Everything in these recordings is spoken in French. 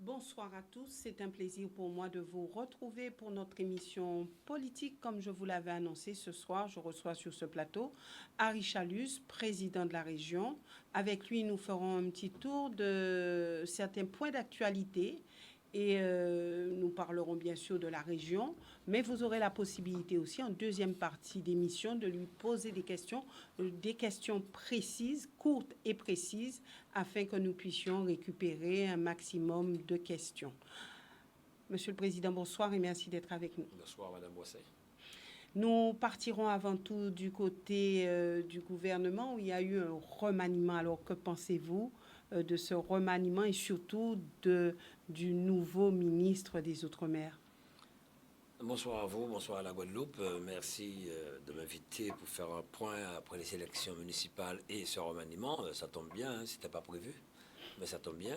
Bonsoir à tous, c'est un plaisir pour moi de vous retrouver pour notre émission politique. Comme je vous l'avais annoncé ce soir, je reçois sur ce plateau Harry Chalus, président de la région. Avec lui, nous ferons un petit tour de certains points d'actualité et nous parlerons bien sûr de la région, mais vous aurez la possibilité aussi en deuxième partie d'émission de lui poser des questions précises, courtes et précises, afin que nous puissions récupérer un maximum de questions. Monsieur le Président, bonsoir et merci d'être avec nous. Bonsoir, Madame Boisset. Nous partirons avant tout du côté du gouvernement où il y a eu un remaniement. Alors, que pensez-vous de ce remaniement et surtout du nouveau ministre des Outre-mer? Bonsoir à vous, bonsoir à la Guadeloupe. Merci de m'inviter pour faire un point après les élections municipales et ce remaniement. Ça tombe bien, hein, c'était pas prévu, mais ça tombe bien.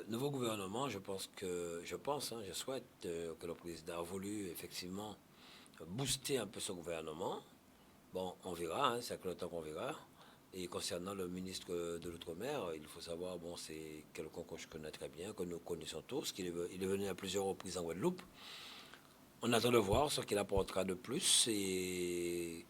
Nouveau gouvernement, je souhaite que le président a voulu effectivement booster un peu ce gouvernement. Bon, on verra, hein, c'est que le temps qu'on verra. Et concernant le ministre de l'Outre-mer, il faut savoir, bon, c'est quelqu'un que je connais très bien, que nous connaissons tous, qu'il il est venu à plusieurs reprises en Guadeloupe. On attend de voir ce qu'il apportera de plus et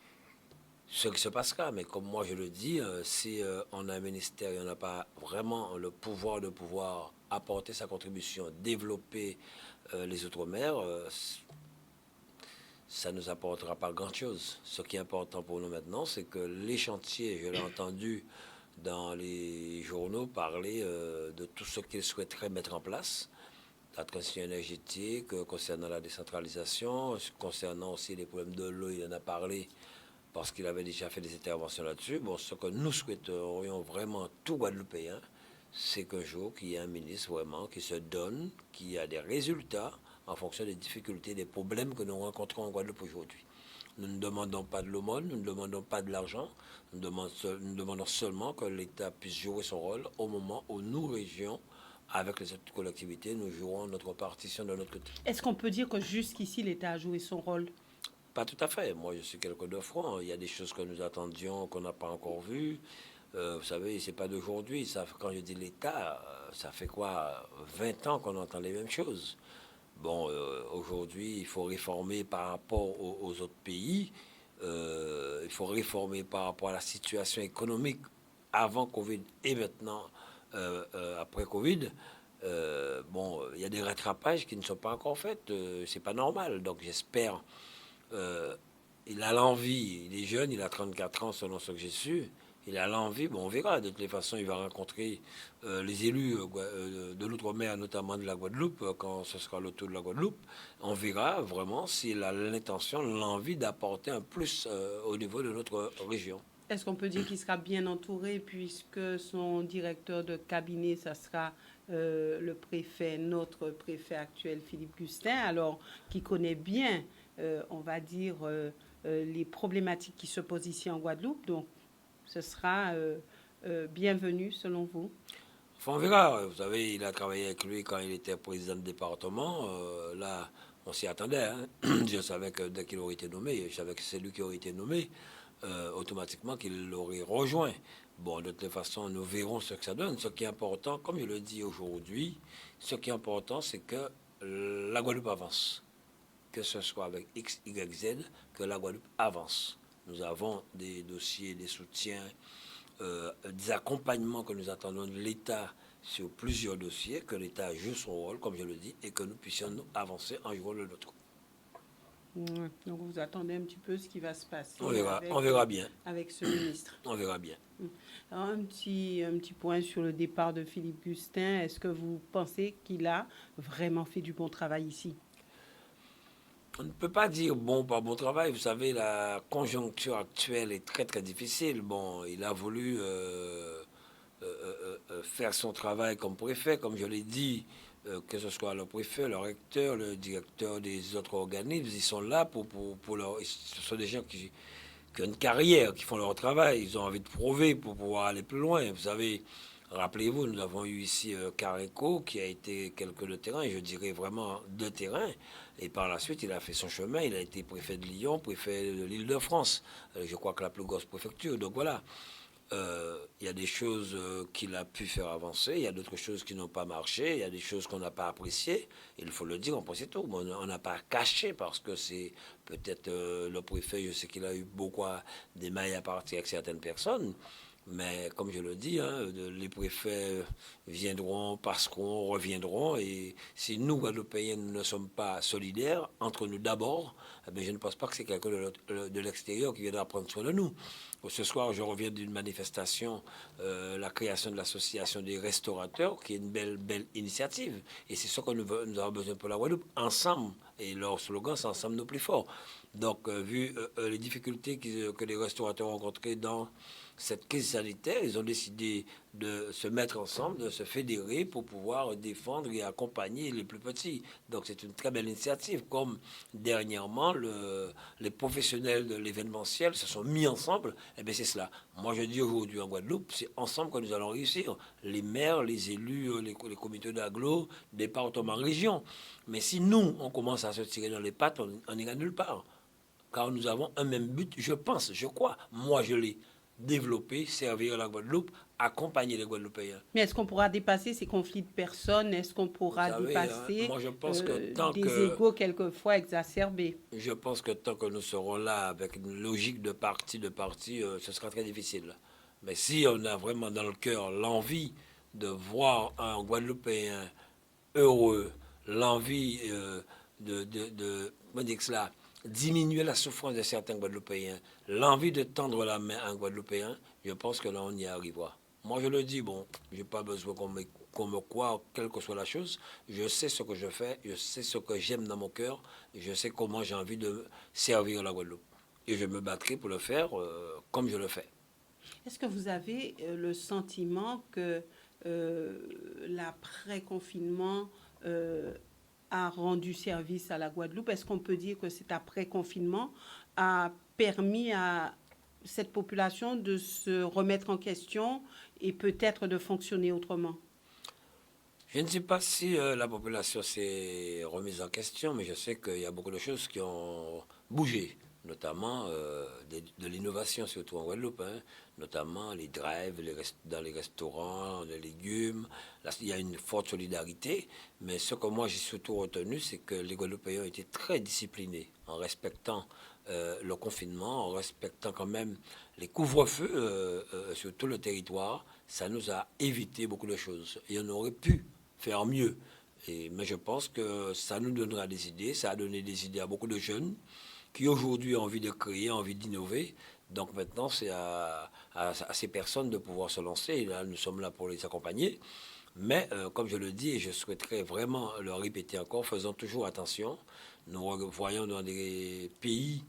ce qui se passera. Mais comme moi je le dis, si on a un ministère et on n'a pas vraiment le pouvoir de pouvoir apporter sa contribution, développer les Outre-mer, ça ne nous apportera pas grand-chose. Ce qui est important pour nous maintenant, c'est que les chantiers, je l'ai entendu dans les journaux parler de tout ce qu'ils souhaiteraient mettre en place, la transition énergétique, concernant la décentralisation, concernant aussi les problèmes de l'eau, il en a parlé parce qu'il avait déjà fait des interventions là-dessus. Bon, ce que nous souhaiterions vraiment, tout Guadeloupéen, c'est qu'un jour, qu'il y ait un ministre vraiment qui se donne, qui a des résultats en fonction des difficultés, des problèmes que nous rencontrons en Guadeloupe aujourd'hui. Nous ne demandons pas de l'aumône, nous ne demandons pas de l'argent, nous demandons seulement que l'État puisse jouer son rôle au moment où nous, régions, avec les autres collectivités, nous jouerons notre partition de notre côté. Est-ce qu'on peut dire que jusqu'ici, l'État a joué son rôle? Pas tout à fait. Moi, je suis quelqu'un de franc. Il y a des choses que nous attendions, qu'on n'a pas encore vues. Vous savez, c'est pas d'aujourd'hui. Quand je dis l'État, ça fait quoi 20 ans qu'on entend les mêmes choses. Bon, aujourd'hui, il faut réformer par rapport aux autres pays. Il faut réformer par rapport à la situation économique avant Covid et maintenant après Covid. Bon, il y a des rattrapages qui ne sont pas encore faits. C'est pas normal. Donc, j'espère. euh, il a l'envie. Il est jeune, il a 34 ans selon ce que j'ai su. Il a l'envie, bon, on verra. De toutes les façons, il va rencontrer les élus de l'outre-mer, notamment de la Guadeloupe, quand ce sera le tour de la Guadeloupe. On verra vraiment s'il a l'intention, l'envie d'apporter un plus au niveau de notre région. Est-ce qu'on peut dire qu'il sera bien entouré puisque son directeur de cabinet, ça sera le préfet, notre préfet actuel, Philippe Gustin, alors qui connaît bien, on va dire, les problématiques qui se posent ici en Guadeloupe. Donc, ce sera bienvenu selon vous? Enfin, on verra. Vous savez, il a travaillé avec lui quand il était président de département. Là, on s'y attendait, hein. Je savais que dès qu'il aurait été nommé, je savais que c'est lui qui aurait été nommé, automatiquement qu'il l'aurait rejoint. Bon, de toute façon, nous verrons ce que ça donne. Ce qui est important, comme je le dis aujourd'hui, ce qui est important, c'est que la Guadeloupe avance. Que ce soit avec X, Y, Z, que la Guadeloupe avance. Nous avons des dossiers, des soutiens, des accompagnements que nous attendons de l'État sur plusieurs dossiers, que l'État joue son rôle, comme je le dis, et que nous puissions nous avancer en jouant le nôtre. Ouais. Donc, vous attendez un petit peu ce qui va se passer On verra bien. avec ce ministre. On verra bien. Alors, un petit point sur le départ de Philippe Gustin. Est-ce que vous pensez qu'il a vraiment fait du bon travail ici? On ne peut pas dire bon pas bon travail. Vous savez, la conjoncture actuelle est très très difficile. Bon, il a voulu faire son travail comme préfet, comme je l'ai dit, que ce soit le préfet, le recteur, le directeur des autres organismes, ils sont là pour leur. Ce sont des gens qui ont une carrière, qui font leur travail, ils ont envie de prouver pour pouvoir aller plus loin. Vous savez, rappelez-vous, nous avons eu ici Careco, qui a été quelques de terrain, et je dirais vraiment de terrain. Et par la suite, il a fait son chemin, il a été préfet de Lyon, préfet de l'Île-de-France. Je crois que la plus grosse préfecture. Donc voilà. Il y a des choses qu'il a pu faire avancer, il y a d'autres choses qui n'ont pas marché, il y a des choses qu'on n'a pas appréciées. Il faut le dire, on pense tout. Bon, on n'a pas caché parce que c'est peut-être le préfet, je sais qu'il a eu beaucoup des mailles à partir avec certaines personnes. Mais comme je le dis, hein, les préfets viendront, passeront, reviendront. Et si nous, Guadeloupéens, ne sommes pas solidaires, entre nous d'abord, eh bien, je ne pense pas que c'est quelqu'un de l'extérieur qui viendra prendre soin de nous. Ce soir, je reviens d'une manifestation, la création de l'association des restaurateurs, qui est une belle initiative. Et c'est ce que nous avons besoin pour la Guadeloupe, ensemble. Et leur slogan, c'est ensemble nous plus forts. Donc, vu les difficultés que les restaurateurs ont rencontrées dans cette crise sanitaire, ils ont décidé de se mettre ensemble, de se fédérer pour pouvoir défendre et accompagner les plus petits. Donc c'est une très belle initiative. Comme dernièrement, les professionnels de l'événementiel se sont mis ensemble, et bien c'est cela. Moi je dis aujourd'hui en Guadeloupe, c'est ensemble que nous allons réussir. Les maires, les élus, les comités d'agglo, départements, régions. Mais si nous, on commence à se tirer dans les pattes, on n'ira nulle part. Car nous avons un même but, je pense, je crois. Moi je l'ai développer, servir la Guadeloupe, accompagner les Guadeloupéens. Mais est-ce qu'on pourra dépasser ces conflits de personnes? Est-ce qu'on Vous pourra savez, hein, dépasser moi je pense que tant des que égos quelquefois exacerbés? je pense que tant que nous serons là avec une logique de parti, ce sera très difficile. Mais si on a vraiment dans le cœur l'envie de voir un Guadeloupéen heureux, l'envie comment dire cela, diminuer la souffrance de certains Guadeloupéens, l'envie de tendre la main à un Guadeloupéen, je pense que là, on y arrivera. Moi, je le dis, bon, je n'ai pas besoin qu'on me croie, quelle que soit la chose. Je sais ce que je fais, je sais ce que j'aime dans mon cœur, et je sais comment j'ai envie de servir la Guadeloupe. Et je me battrai pour le faire comme je le fais. Est-ce que vous avez le sentiment que l'après-confinement a rendu service à la Guadeloupe? Est-ce qu'on peut dire que cet après-confinement a permis à cette population de se remettre en question et peut-être de fonctionner autrement? Je ne sais pas si la population s'est remise en question, mais je sais qu'il y a beaucoup de choses qui ont bougé, notamment de l'innovation, surtout en Guadeloupe, hein, notamment les drives dans les restaurants, les légumes. Là, il y a une forte solidarité, mais ce que moi j'ai surtout retenu, c'est que les Guadeloupéens ont été très disciplinés en respectant le confinement, en respectant quand même les couvre-feux sur tout le territoire. Ça nous a évité beaucoup de choses. Et on aurait pu faire mieux. Mais je pense que ça nous donnera des idées. Ça a donné des idées à beaucoup de jeunes qui aujourd'hui ont envie de créer, ont envie d'innover. Donc maintenant, c'est à ces personnes de pouvoir se lancer. Et là, nous sommes là pour les accompagner. Mais comme je le dis, et je souhaiterais vraiment le répéter encore, faisons toujours attention. Nous voyons dans des pays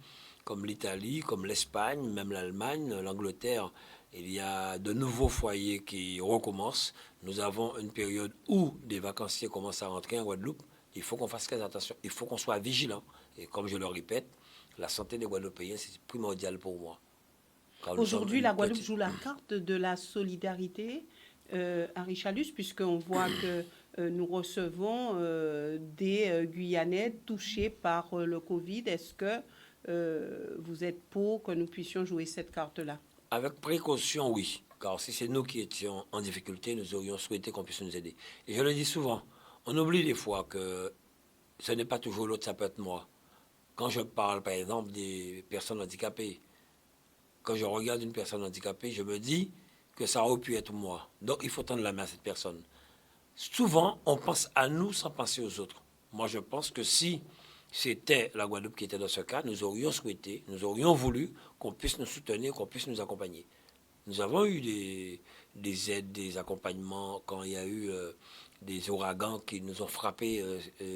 comme l'Italie, comme l'Espagne, même l'Allemagne, l'Angleterre, il y a de nouveaux foyers qui recommencent. Nous avons une période où des vacanciers commencent à rentrer en Guadeloupe. Il faut qu'on fasse très attention. Il faut qu'on soit vigilant. Et comme je le répète, la santé des Guadeloupéens, c'est primordial pour moi. Aujourd'hui, la Guadeloupe joue la carte de la solidarité à Richalus, puisqu'on voit que nous recevons des Guyanais touchés par le Covid. Est-ce que vous êtes pour que nous puissions jouer cette carte-là? Avec précaution, oui. Car si c'est nous qui étions en difficulté, nous aurions souhaité qu'on puisse nous aider. Et je le dis souvent, on oublie des fois que ce n'est pas toujours l'autre, ça peut être moi. Quand je parle, par exemple, des personnes handicapées, quand je regarde une personne handicapée, je me dis que ça aurait pu être moi. Donc il faut tendre la main à cette personne. Souvent, on pense à nous sans penser aux autres. Moi, je pense que si c'était la Guadeloupe qui était dans ce cas, nous aurions souhaité, nous aurions voulu qu'on puisse nous soutenir, qu'on puisse nous accompagner. Nous avons eu des aides, des accompagnements quand il y a eu des ouragans qui nous ont frappés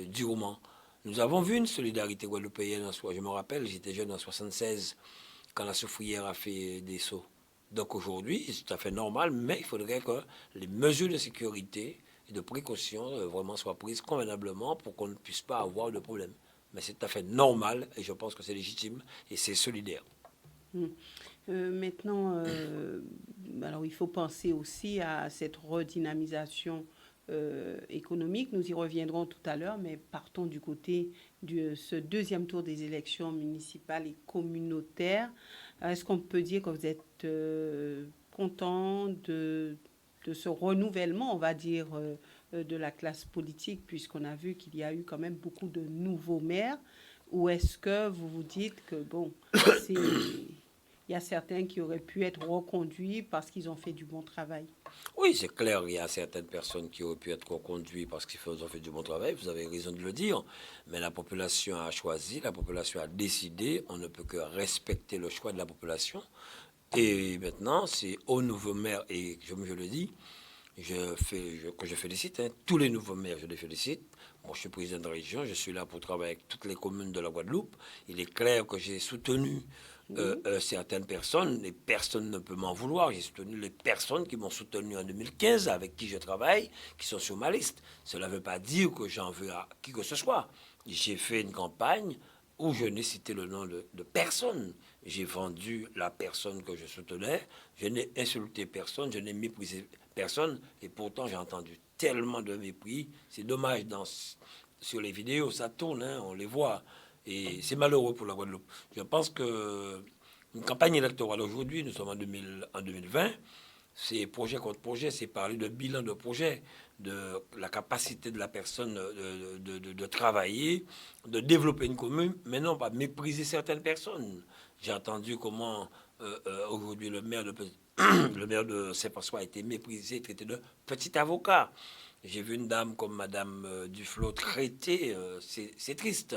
durement. Nous avons vu une solidarité guadeloupéenne en soi. Je me rappelle, j'étais jeune en 76 quand la soufrière a fait des sauts. Donc aujourd'hui, c'est tout à fait normal, mais il faudrait que les mesures de sécurité et de précaution vraiment soient prises convenablement pour qu'on ne puisse pas avoir de problème. Mais c'est tout à fait normal et je pense que c'est légitime et c'est solidaire. Maintenant, alors il faut penser aussi à cette redynamisation économique. Nous y reviendrons tout à l'heure, mais partons du côté de ce deuxième tour des élections municipales et communautaires. Est-ce qu'on peut dire que vous êtes content de ce renouvellement, on va dire, de la classe politique, puisqu'on a vu qu'il y a eu quand même beaucoup de nouveaux maires? Ou est-ce que vous vous dites que, bon, il y a certains qui auraient pu être reconduits parce qu'ils ont fait du bon travail? Oui, c'est clair, il y a certaines personnes qui auraient pu être reconduites parce qu'ils ont fait du bon travail, vous avez raison de le dire, mais la population a choisi, la population a décidé, on ne peut que respecter le choix de la population. Et maintenant, c'est au nouveau maire, et comme je le dis, que je félicite, hein, tous les nouveaux maires, je les félicite. Moi, je suis président de région, je suis là pour travailler avec toutes les communes de la Guadeloupe. Il est clair que j'ai soutenu certaines personnes, et personne ne peut m'en vouloir. J'ai soutenu les personnes qui m'ont soutenu en 2015, avec qui je travaille, qui sont sur ma liste. Cela ne veut pas dire que j'en veux à qui que ce soit. J'ai fait une campagne où je n'ai cité le nom de personne. J'ai vendu la personne que je soutenais, je n'ai insulté personne, je n'ai méprisé personne, et pourtant j'ai entendu tellement de mépris. C'est dommage, sur les vidéos, ça tourne, hein, on les voit, et c'est malheureux pour la Guadeloupe. Je pense que une campagne électorale aujourd'hui, nous sommes en 2020, c'est projet contre projet, c'est parler de bilan de projet, de la capacité de la personne de travailler, de développer une commune, mais non pas mépriser certaines personnes. J'ai entendu comment aujourd'hui le maire de le maire de Saint-François a été méprisé, traité de petit avocat. J'ai vu une dame comme Madame Duflot traitée, c'est triste.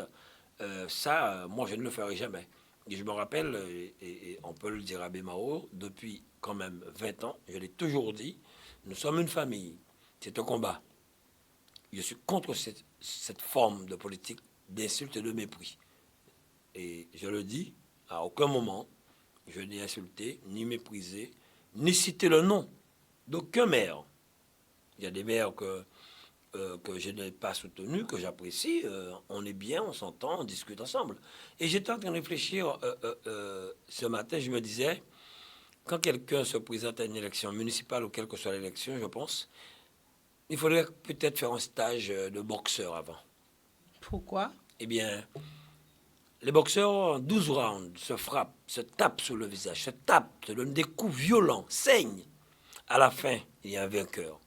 Moi, je ne le ferai jamais. Et je me rappelle, et on peut le dire à Bémao, depuis quand même 20 ans, je l'ai toujours dit, nous sommes une famille. C'est un combat. Je suis contre cette forme de politique d'insulte et de mépris. Et je le dis, à aucun moment, je n'ai insulté, ni méprisé, ni cité le nom d'aucun maire. Il y a des maires que je n'ai pas soutenus, que j'apprécie. On est bien, on s'entend, on discute ensemble. Et j'étais en train de réfléchir ce matin, je me disais, quand quelqu'un se présente à une élection municipale ou quelle que soit l'élection, je pense, il faudrait peut-être faire un stage de boxeur avant. Pourquoi? Eh bien, les boxeurs, en 12 rounds, se frappent, se tapent sur le visage, se tapent, se donnent des coups violents, saignent. À la fin, il y a un vainqueur.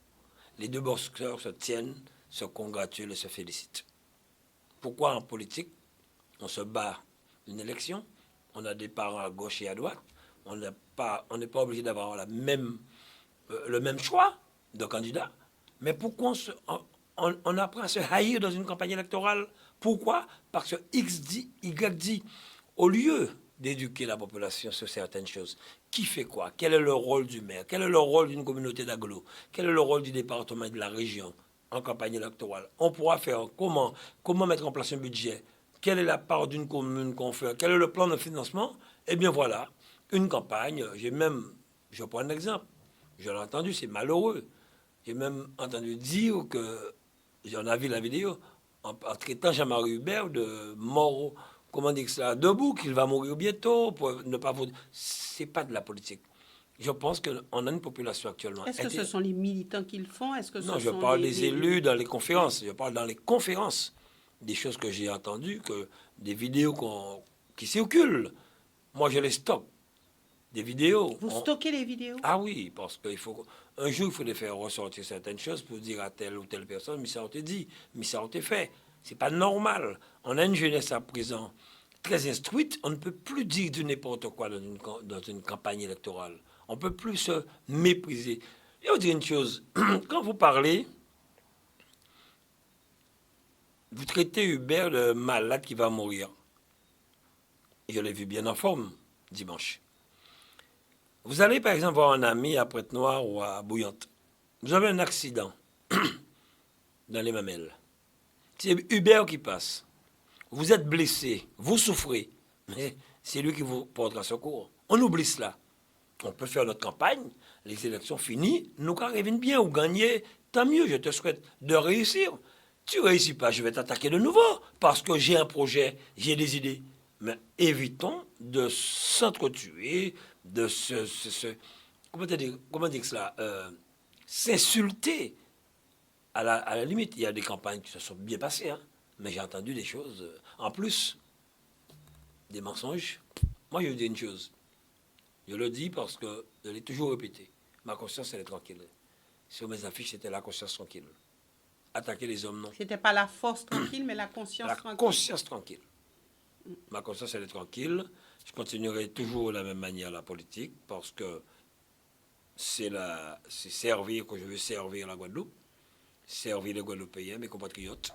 Les deux boxeurs se tiennent, se congratulent et se félicitent. Pourquoi en politique, on se bat une élection, on a des parents à gauche et à droite, on n'est pas obligé d'avoir le même choix de candidat, mais pourquoi on apprend à se haïr dans une campagne électorale? Pourquoi? Parce que X dit, Y dit. Au lieu d'éduquer la population sur certaines choses, qui fait quoi? Quel est le rôle du maire? Quel est le rôle d'une communauté d'agglo? Quel est le rôle du département et de la région en campagne électorale? On pourra faire comment mettre en place un budget? Quelle est la part d'une commune qu'on fait? Quel est le plan de financement? Eh bien voilà, une campagne, je prends un exemple, je l'ai entendu, c'est malheureux. J'ai même entendu dire que, j'en ai vu la vidéo, en traitant Jean-Marie Hubert de mort, comment dire ça, debout, qu'il va mourir bientôt, pour ne pas voter. C'est pas de la politique. Je pense qu'on a une population actuellement. Est-ce que ce sont les militants qui le font? Est-ce que Non, ce je sont parle des élus dans les conférences. Je parle dans les conférences. Des choses que j'ai entendues, des vidéos qui circulent. Moi, je les stocke. Des vidéos. Vous stockez les vidéos? Ah oui, parce qu'il faut. Un jour, il faut les faire ressortir certaines choses pour dire à telle ou telle personne, mais ça a été dit, mais ça a été fait. C'est pas normal. On a une jeunesse à présent très instruite. On ne peut plus dire du n'importe quoi dans une campagne électorale. On ne peut plus se mépriser. Je vais vous dire une chose. Quand vous parlez, vous traitez Hubert de malade qui va mourir. Je l'ai vu bien en forme dimanche. Vous allez par exemple voir un ami à Prête-Noire ou à Bouillante. Vous avez un accident dans les mamelles. C'est Hubert qui passe. Vous êtes blessé, vous souffrez, mais c'est lui qui vous portera secours. On oublie cela. On peut faire notre campagne, les élections finies, nous reviennent bien ou gagner, tant mieux, je te souhaite de réussir. Tu réussis pas, je vais t'attaquer de nouveau, parce que j'ai un projet, j'ai des idées. Mais évitons de s'entretuer, de comment dire cela, s'insulter. À la limite, il y a des campagnes qui se sont bien passées, hein, mais j'ai entendu des choses, en plus, des mensonges. Moi, je vais vous dire une chose. Je le dis parce que je l'ai toujours répété. Ma conscience, elle est tranquille. Sur mes affiches, c'était la conscience tranquille. Attaquer les hommes, non. C'était pas la force tranquille, mais la conscience La tranquille. conscience tranquille. Ma conscience, elle est tranquille. Je continuerai toujours de la même manière la politique parce que c'est servir que je veux servir la Guadeloupe, servir les Guadeloupéens, mes compatriotes.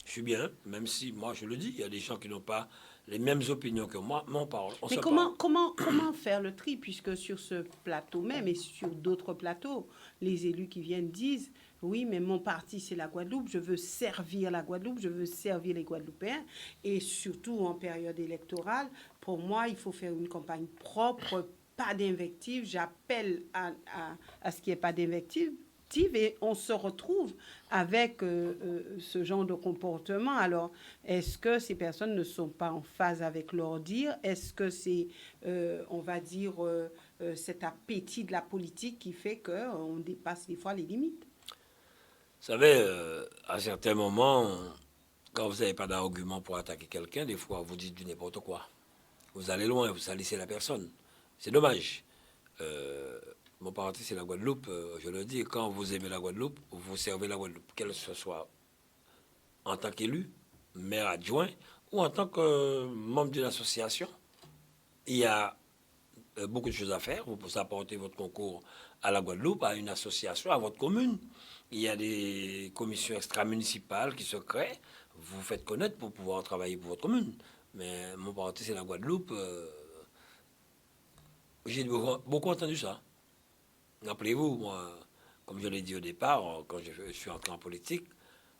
Je suis bien, même si moi je le dis, il y a des gens qui n'ont pas les mêmes opinions que moi, mais on parle, on Mais se comment, parle. comment faire le tri, puisque sur ce plateau même et sur d'autres plateaux, les élus qui viennent disent, oui, mais mon parti, c'est la Guadeloupe, je veux servir la Guadeloupe, je veux servir les Guadeloupéens, et surtout en période électorale, pour moi, il faut faire une campagne propre, pas d'invective, j'appelle à ce qu'il n'y ait pas d'invective, et on se retrouve avec ce genre de comportement. Alors, est-ce que ces personnes ne sont pas en phase avec leur dire? Est-ce que c'est, on va dire, cet appétit de la politique qui fait qu'on dépasse des fois les limites? Vous savez, à certains moments, quand vous n'avez pas d'argument pour attaquer quelqu'un, des fois vous dites du n'importe quoi. Vous allez loin, vous salissez la personne. C'est dommage. Euh, Mon parti, c'est la Guadeloupe. Je le dis, quand vous aimez la Guadeloupe, vous servez la Guadeloupe, qu'elle ce soit en tant qu'élu, maire adjoint, ou en tant que membre d'une association. Il y a beaucoup de choses à faire. Vous pouvez apporter votre concours à la Guadeloupe, à une association, à votre commune. Il y a des commissions extra-municipales qui se créent. Vous faites connaître pour pouvoir travailler pour votre commune. Mais mon parti, c'est la Guadeloupe. J'ai beaucoup entendu ça. Rappelez-vous, moi, comme je l'ai dit au départ, quand je suis entré en politique,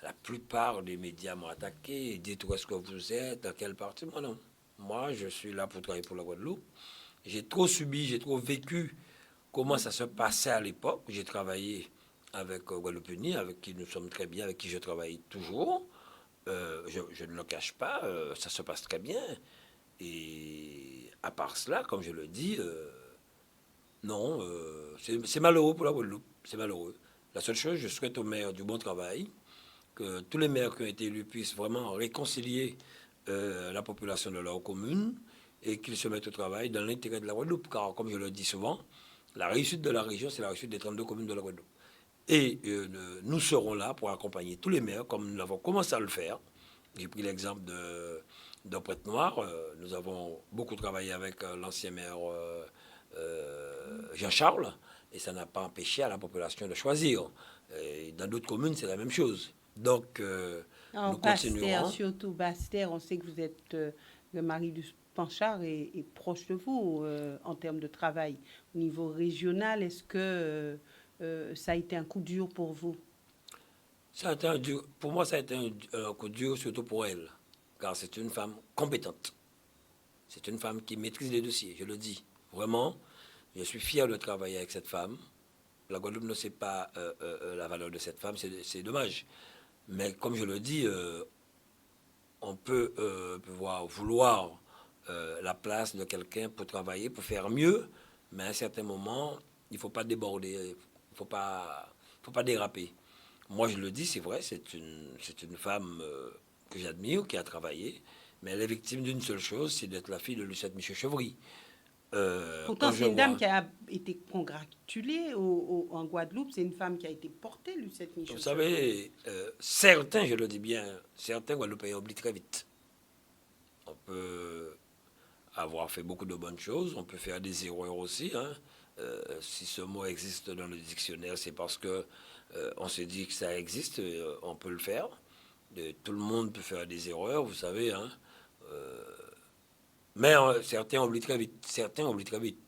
la plupart des médias m'ont attaqué. Dites où est-ce que vous êtes, dans quel parti. Moi, non. Moi, je suis là pour travailler pour la Guadeloupe. J'ai trop subi, j'ai trop vécu comment ça se passait à l'époque. J'ai travaillé avec Guadeloupe Unie, avec qui nous sommes très bien, avec qui je travaille toujours. Je ne le cache pas, ça se passe très bien. Et à part cela, comme je le dis, non, c'est malheureux pour la Guadeloupe. C'est malheureux. La seule chose, je souhaite aux maires du bon travail, que tous les maires qui ont été élus puissent vraiment réconcilier la population de leur commune et qu'ils se mettent au travail dans l'intérêt de la Guadeloupe. Car, comme je le dis souvent, la réussite de la région, c'est la réussite des 32 communes de la Guadeloupe. Et nous serons là pour accompagner tous les maires, comme nous avons commencé à le faire. J'ai pris l'exemple de Prête-Noire. Nous avons beaucoup travaillé avec l'ancien maire Jean-Charles, et ça n'a pas empêché à la population de choisir. Et dans d'autres communes, c'est la même chose. Donc, En nous Basse-Terre, continuerons. surtout Basse-Terre, on sait que vous êtes le mari du Panchard et proche de vous en termes de travail. Au niveau régional, est-ce que ça a été un coup dur pour vous? Ça a été pour moi, ça a été un coup dur, surtout pour elle, car c'est une femme compétente. C'est une femme qui maîtrise les dossiers, je le dis. Vraiment, je suis fier de travailler avec cette femme. La Guadeloupe ne sait pas la valeur de cette femme, c'est dommage. Mais comme je le dis, on peut vouloir la place de quelqu'un pour travailler, pour faire mieux, mais à un certain moment, il ne faut pas déborder, il ne faut pas déraper. Moi, je le dis, c'est vrai, c'est une femme que j'admire, qui a travaillé, mais elle est victime d'une seule chose, c'est d'être la fille de Lucette Michaud-Chevry. Pourtant, Quand je c'est une dame vois, qui a été congratulée en Guadeloupe. C'est une femme qui a été portée, Lucette vous Michaud. savez, certains, je le dis bien, certains Guadeloupéens oublient très vite. On peut avoir fait beaucoup de bonnes choses, on peut faire des erreurs aussi. Hein. Si ce mot existe dans le dictionnaire, c'est parce que on se dit que ça existe, on peut le faire. Tout le monde peut faire des erreurs, vous savez. Hein. Mais certains oublient très vite. Certains oublient très vite.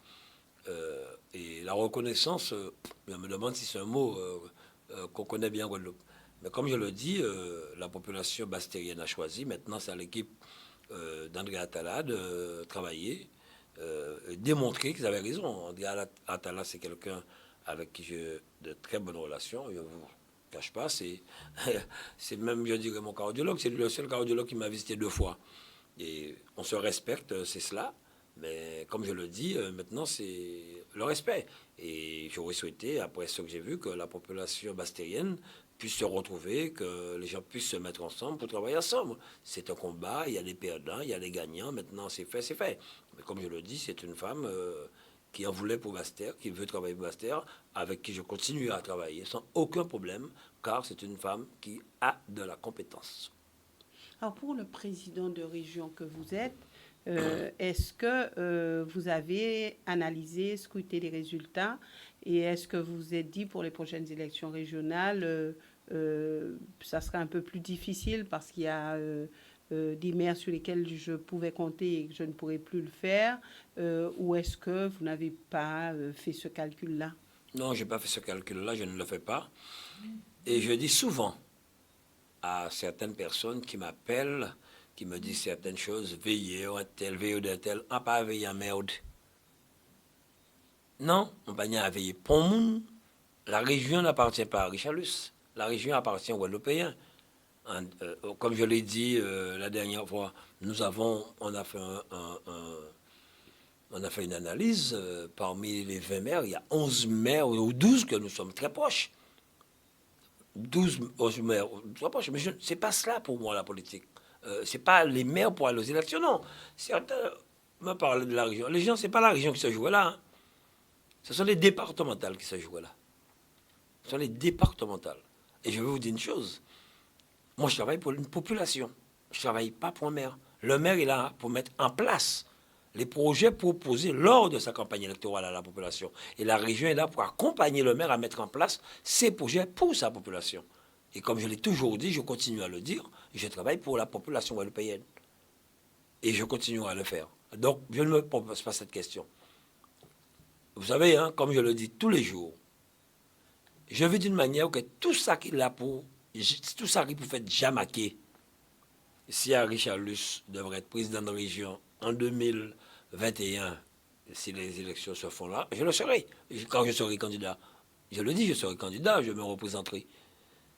Et la reconnaissance, je me demande si c'est un mot qu'on connaît bien en Guadeloupe. Mais comme je le dis, la population bastérienne a choisi. Maintenant, c'est à l'équipe d'André Attala de travailler, démontrer qu'ils avaient raison. André Attala, c'est quelqu'un avec qui j'ai de très bonnes relations. Je ne vous cache pas, c'est même, je dirais, mon cardiologue. C'est le seul cardiologue qui m'a visité 2 fois. Et on se respecte, c'est cela. Mais comme je le dis, maintenant, c'est le respect. Et j'aurais souhaité, après ce que j'ai vu, que la population bastérienne puisse se retrouver, que les gens puissent se mettre ensemble pour travailler ensemble. C'est un combat, il y a des perdants, il y a des gagnants. Maintenant, c'est fait, c'est fait. Mais comme je le dis, c'est une femme qui en voulait pour Bastère, qui veut travailler pour Bastère, avec qui je continue à travailler sans aucun problème, car c'est une femme qui a de la compétence. Alors pour le président de région que vous êtes, est-ce que vous avez analysé, scruté les résultats et est-ce que vous vous êtes dit pour les prochaines élections régionales, ça sera un peu plus difficile parce qu'il y a des maires sur lesquels je pouvais compter et que je ne pourrais plus le faire, ou est-ce que vous n'avez pas fait ce calcul-là? Non, je n'ai pas fait ce calcul-là, je ne le fais pas. Et je dis souvent à certaines personnes qui m'appellent, qui me disent certaines choses, veillez, un tel, veillez d'un tel, ah pas veiller à merde. Non, on va pas veiller. Pour nous, la région n'appartient pas à Richalus, la région appartient aux Guadeloupéens. Comme je l'ai dit la dernière fois, on a fait on a fait une analyse. Parmi les 20 maires, il y a 11 maires ou 12 que nous sommes très proches. 11 maires très proches. Mais ce n'est pas cela pour moi la politique. Ce n'est pas les maires pour aller aux élections, non. Certains me parlent de la région. Les gens, ce n'est pas la région qui se joue là. Hein. Ce sont les départementales qui se jouent là. Ce sont les départementales. Et je vais vous dire une chose. Moi, je travaille pour une population. Je ne travaille pas pour un maire. Le maire est là pour mettre en place les projets proposés lors de sa campagne électorale à la population. Et la région est là pour accompagner le maire à mettre en place ces projets pour sa population. Et comme je l'ai toujours dit, je continue à le dire, je travaille pour la population guadeloupéenne. Et je continuerai à le faire. Donc, je ne me pose pas cette question. Vous savez, hein, comme je le dis tous les jours, je veux d'une manière que tout ça qu'il a pour, tout ça qui peut faire jamaquer, si Richalus devrait être président de la région en 2021, si les élections se font là, je le serai. Quand je serai candidat, je le dis, je serai candidat, je me représenterai.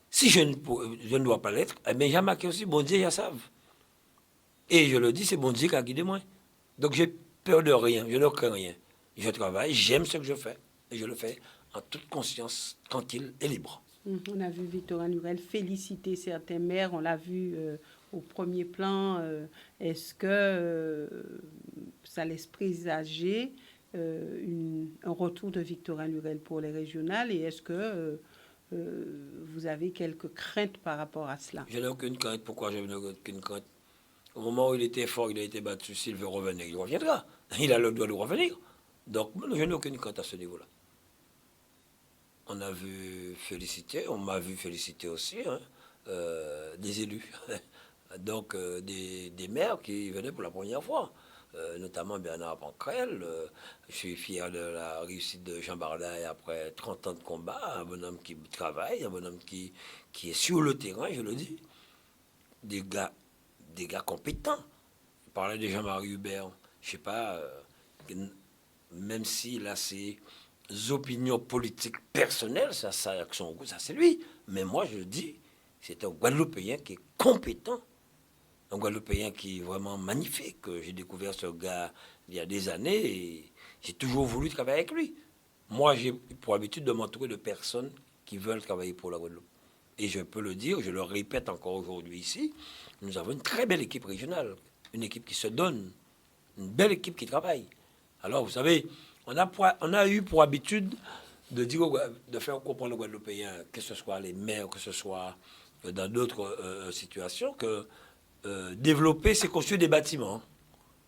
Si je ne dois pas l'être, eh bien, jamaquer aussi, bon Dieu, ils savent. Et je le dis, c'est bon Dieu qui a guidé moi. Donc, j'ai peur de rien, je ne crains rien. Je travaille, j'aime ce que je fais, et je le fais en toute conscience, tranquille et libre. On a vu Victorin Lurel féliciter certains maires, on l'a vu au premier plan. Est-ce que ça laisse présager un retour de Victorin Lurel pour les régionales et est-ce que vous avez quelques craintes par rapport à cela? Je n'ai aucune crainte. Pourquoi je n'ai aucune crainte? Au moment où il était fort, il a été battu. S'il veut revenir, il reviendra. Il a le droit de revenir. Donc, je n'ai aucune crainte à ce niveau-là. On a vu féliciter, on m'a vu féliciter aussi, hein, des élus. Donc, des maires qui venaient pour la première fois. Notamment Bernard Pancrel. Je suis fier de la réussite de Jean Bardaille après 30 ans de combat. Un bonhomme qui travaille, un bonhomme qui est sur le terrain, je le dis. Des gars compétents. Je parlais de Jean-Marie Hubert. Je ne sais pas, même s'il a ses opinions politiques personnelles, ça c'est lui. Mais moi, je dis, c'est un Guadeloupéen qui est compétent. Un Guadeloupéen qui est vraiment magnifique. J'ai découvert ce gars il y a des années et j'ai toujours voulu travailler avec lui. Moi, j'ai pour habitude de m'entourer de personnes qui veulent travailler pour la Guadeloupe. Et je peux le dire, je le répète encore aujourd'hui ici, nous avons une très belle équipe régionale, une équipe qui se donne, une belle équipe qui travaille. Alors, vous savez, on a eu pour habitude de dire, de faire comprendre aux Guadeloupéens, que ce soit les maires, que ce soit dans d'autres situations, que développer, c'est construire des bâtiments,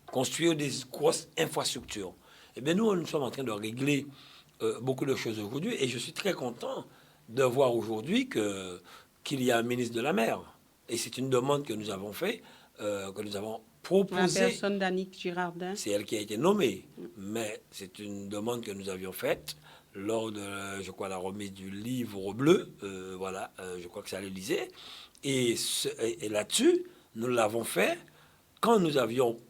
construire des grosses infrastructures. Eh bien, nous sommes en train de régler beaucoup de choses aujourd'hui et je suis très content de voir aujourd'hui qu'il y a un ministre de la mer. Et c'est une demande que nous avons faite, que nous avons proposée. La personne d'Annick Girardin. C'est elle qui a été nommée, mais c'est une demande que nous avions faite lors de, je crois, la remise du livre bleu. Voilà, je crois que c'est à l'Élysée. Et là-dessus, nous l'avons fait quand nous avions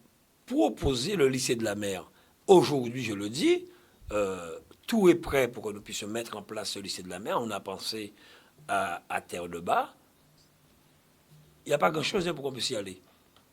proposé le lycée de la mer. Aujourd'hui, je le dis, tout est prêt pour que nous puissions mettre en place ce lycée de la mer. On a pensé à Terre de Bas. Il n'y a pas grand-chose pour qu'on puisse y aller.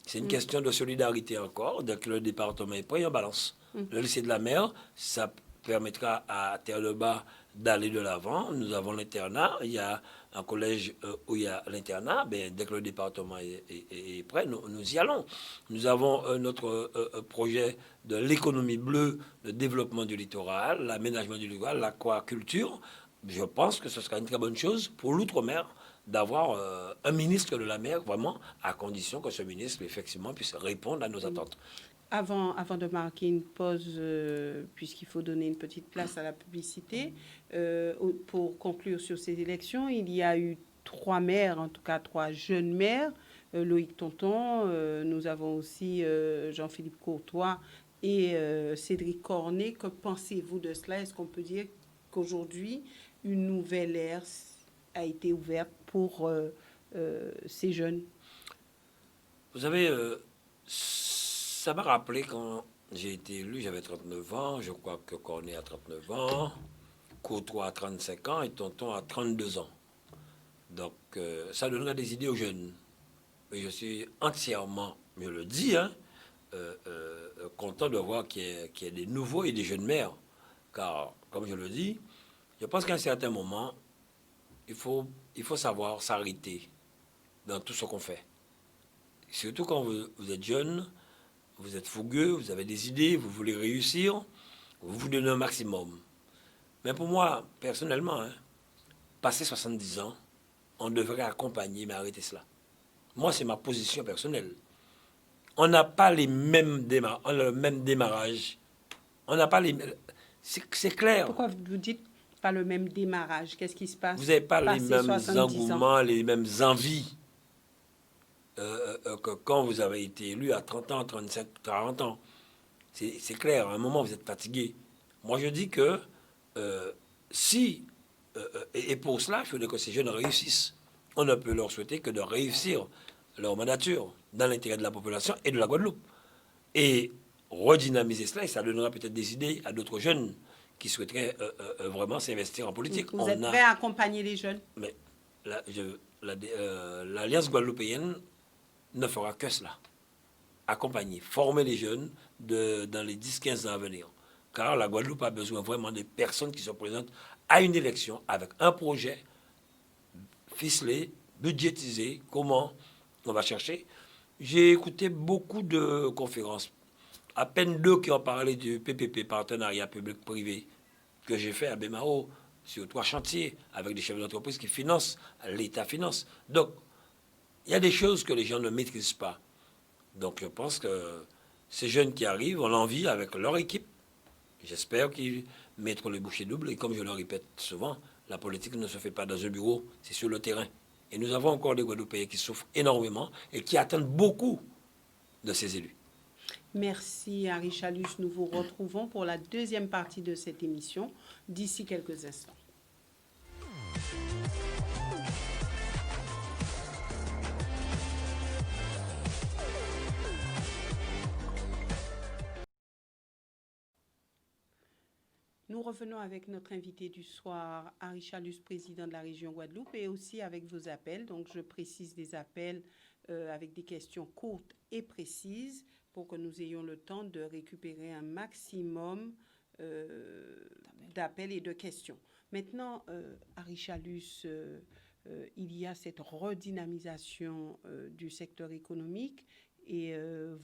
C'est une question de solidarité encore. Dès que le département est prêt, on balance. Le lycée de la mer, ça permettra à Terre-de-Bas d'aller de l'avant. Nous avons l'internat. Il y a un collège où il y a l'internat. Dès que le département est prêt, nous y allons. Nous avons notre projet de l'économie bleue, le développement du littoral, l'aménagement du littoral, l'aquaculture. Je pense que ce sera une très bonne chose pour l'outre-mer d'avoir un ministre de la mer, vraiment, à condition que ce ministre, effectivement, puisse répondre à nos attentes. Avant de marquer une pause, puisqu'il faut donner une petite place à la publicité, pour conclure sur ces élections, il y a eu 3 maires, en tout cas 3 jeunes maires, Loïc Tonton, nous avons aussi Jean-Philippe Courtois et Cédric Cornet. Que pensez-vous de cela? Est-ce qu'on peut dire qu'aujourd'hui, une nouvelle ère a été ouverte pour ces jeunes? Vous savez, ça m'a rappelé quand j'ai été élu, j'avais 39 ans, je crois que Cornet a 39 ans, Courtois a 35 ans et Tonton a 32 ans. Donc, ça donnerait des idées aux jeunes. Et je suis entièrement, je le dis, content de voir qu'il y ait des nouveaux et des jeunes maires. Car, comme je le dis, je pense qu'à un certain moment, il faut savoir s'arrêter dans tout ce qu'on fait. Surtout quand vous êtes jeune, vous êtes fougueux, vous avez des idées, vous voulez réussir, vous vous donnez un maximum. Mais pour moi, personnellement, passer 70 ans, on devrait accompagner, mais arrêter cela. Moi, c'est ma position personnelle. On n'a pas les mêmes on a le même démarrage. On n'a pas les mêmes... C'est clair. Pourquoi vous dites pas le même démarrage? Qu'est-ce qui se passe? Vous n'avez pas les mêmes engouements, les mêmes envies que quand vous avez été élu à 30 ans, 35, 40 ans. C'est clair, à un moment, vous êtes fatigué. Moi, je dis que et pour cela, il faut que ces jeunes réussissent. On ne peut leur souhaiter que de réussir leur mandature dans l'intérêt de la population et de la Guadeloupe. Et redynamiser cela, et ça donnera peut-être des idées à d'autres jeunes qui souhaiteraient vraiment s'investir en politique. Vous êtes prêt à accompagner les jeunes? Mais l'Alliance guadeloupéenne ne fera que cela. Accompagner, former les jeunes dans les 10-15 ans à venir. Car la Guadeloupe a besoin vraiment de personnes qui se présentent à une élection avec un projet ficelé, budgétisé, comment on va chercher. J'ai écouté beaucoup de conférences, à peine 2 qui ont parlé du PPP, partenariat public-privé, que j'ai fait à Bémao, sur 3 chantiers, avec des chefs d'entreprise qui financent, l'État finance. Donc, il y a des choses que les gens ne maîtrisent pas. Donc, je pense que ces jeunes qui arrivent ont l'envie, avec leur équipe, j'espère qu'ils mettront les bouchées doubles. Et comme je le répète souvent, la politique ne se fait pas dans un bureau, c'est sur le terrain. Et nous avons encore des Guadeloupéens qui souffrent énormément et qui attendent beaucoup de ces élus. Merci, Harry Chalus. Nous vous retrouvons pour la deuxième partie de cette émission d'ici quelques instants. Nous revenons avec notre invité du soir, Harry Chalus, président de la région Guadeloupe, et aussi avec vos appels. Donc, je précise des appels avec des questions courtes et précises pour que nous ayons le temps de récupérer un maximum d'appels et de questions. Maintenant, Harry Chalus, il y a cette redynamisation du secteur économique et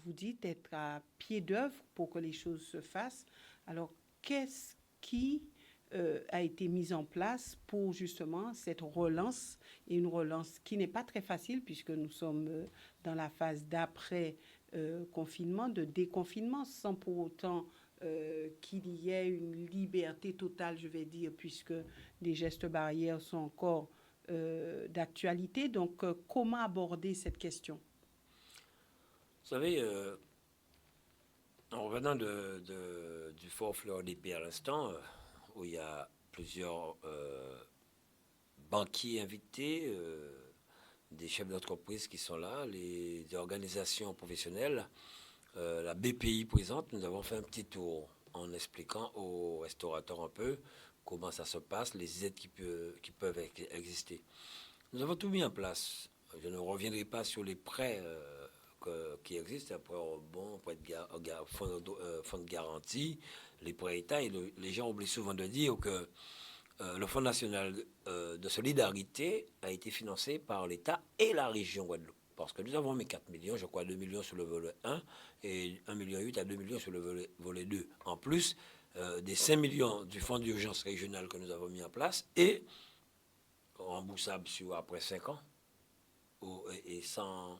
vous dites être à pied d'œuvre pour que les choses se fassent. Alors, qu'est-ce qui a été mise en place pour justement cette relance, et une relance qui n'est pas très facile puisque nous sommes dans la phase d'après-confinement, de déconfinement, sans pour autant qu'il y ait une liberté totale, je vais dire, puisque les gestes barrières sont encore d'actualité. Donc, comment aborder cette question? Vous savez, en revenant du Fort Fleur d'Épée à l'instant, où il y a plusieurs banquiers invités, des chefs d'entreprise qui sont là, les organisations professionnelles, la BPI présente, nous avons fait un petit tour en expliquant aux restaurateurs un peu comment ça se passe, les aides qui peuvent exister. Nous avons tout mis en place. Je ne reviendrai pas sur les prêts qui existent, après bon, fonds de garantie, les prêts État, et les gens oublient souvent de dire que le Fonds national de solidarité a été financé par l'État et la région Guadeloupe. Parce que nous avons mis 4 millions, je crois 2 millions sur le volet 1 et 1,8 million à 2 millions sur le volet 2. En plus des 5 millions du Fonds d'urgence régional que nous avons mis en place et remboursable sur après 5 ans et sans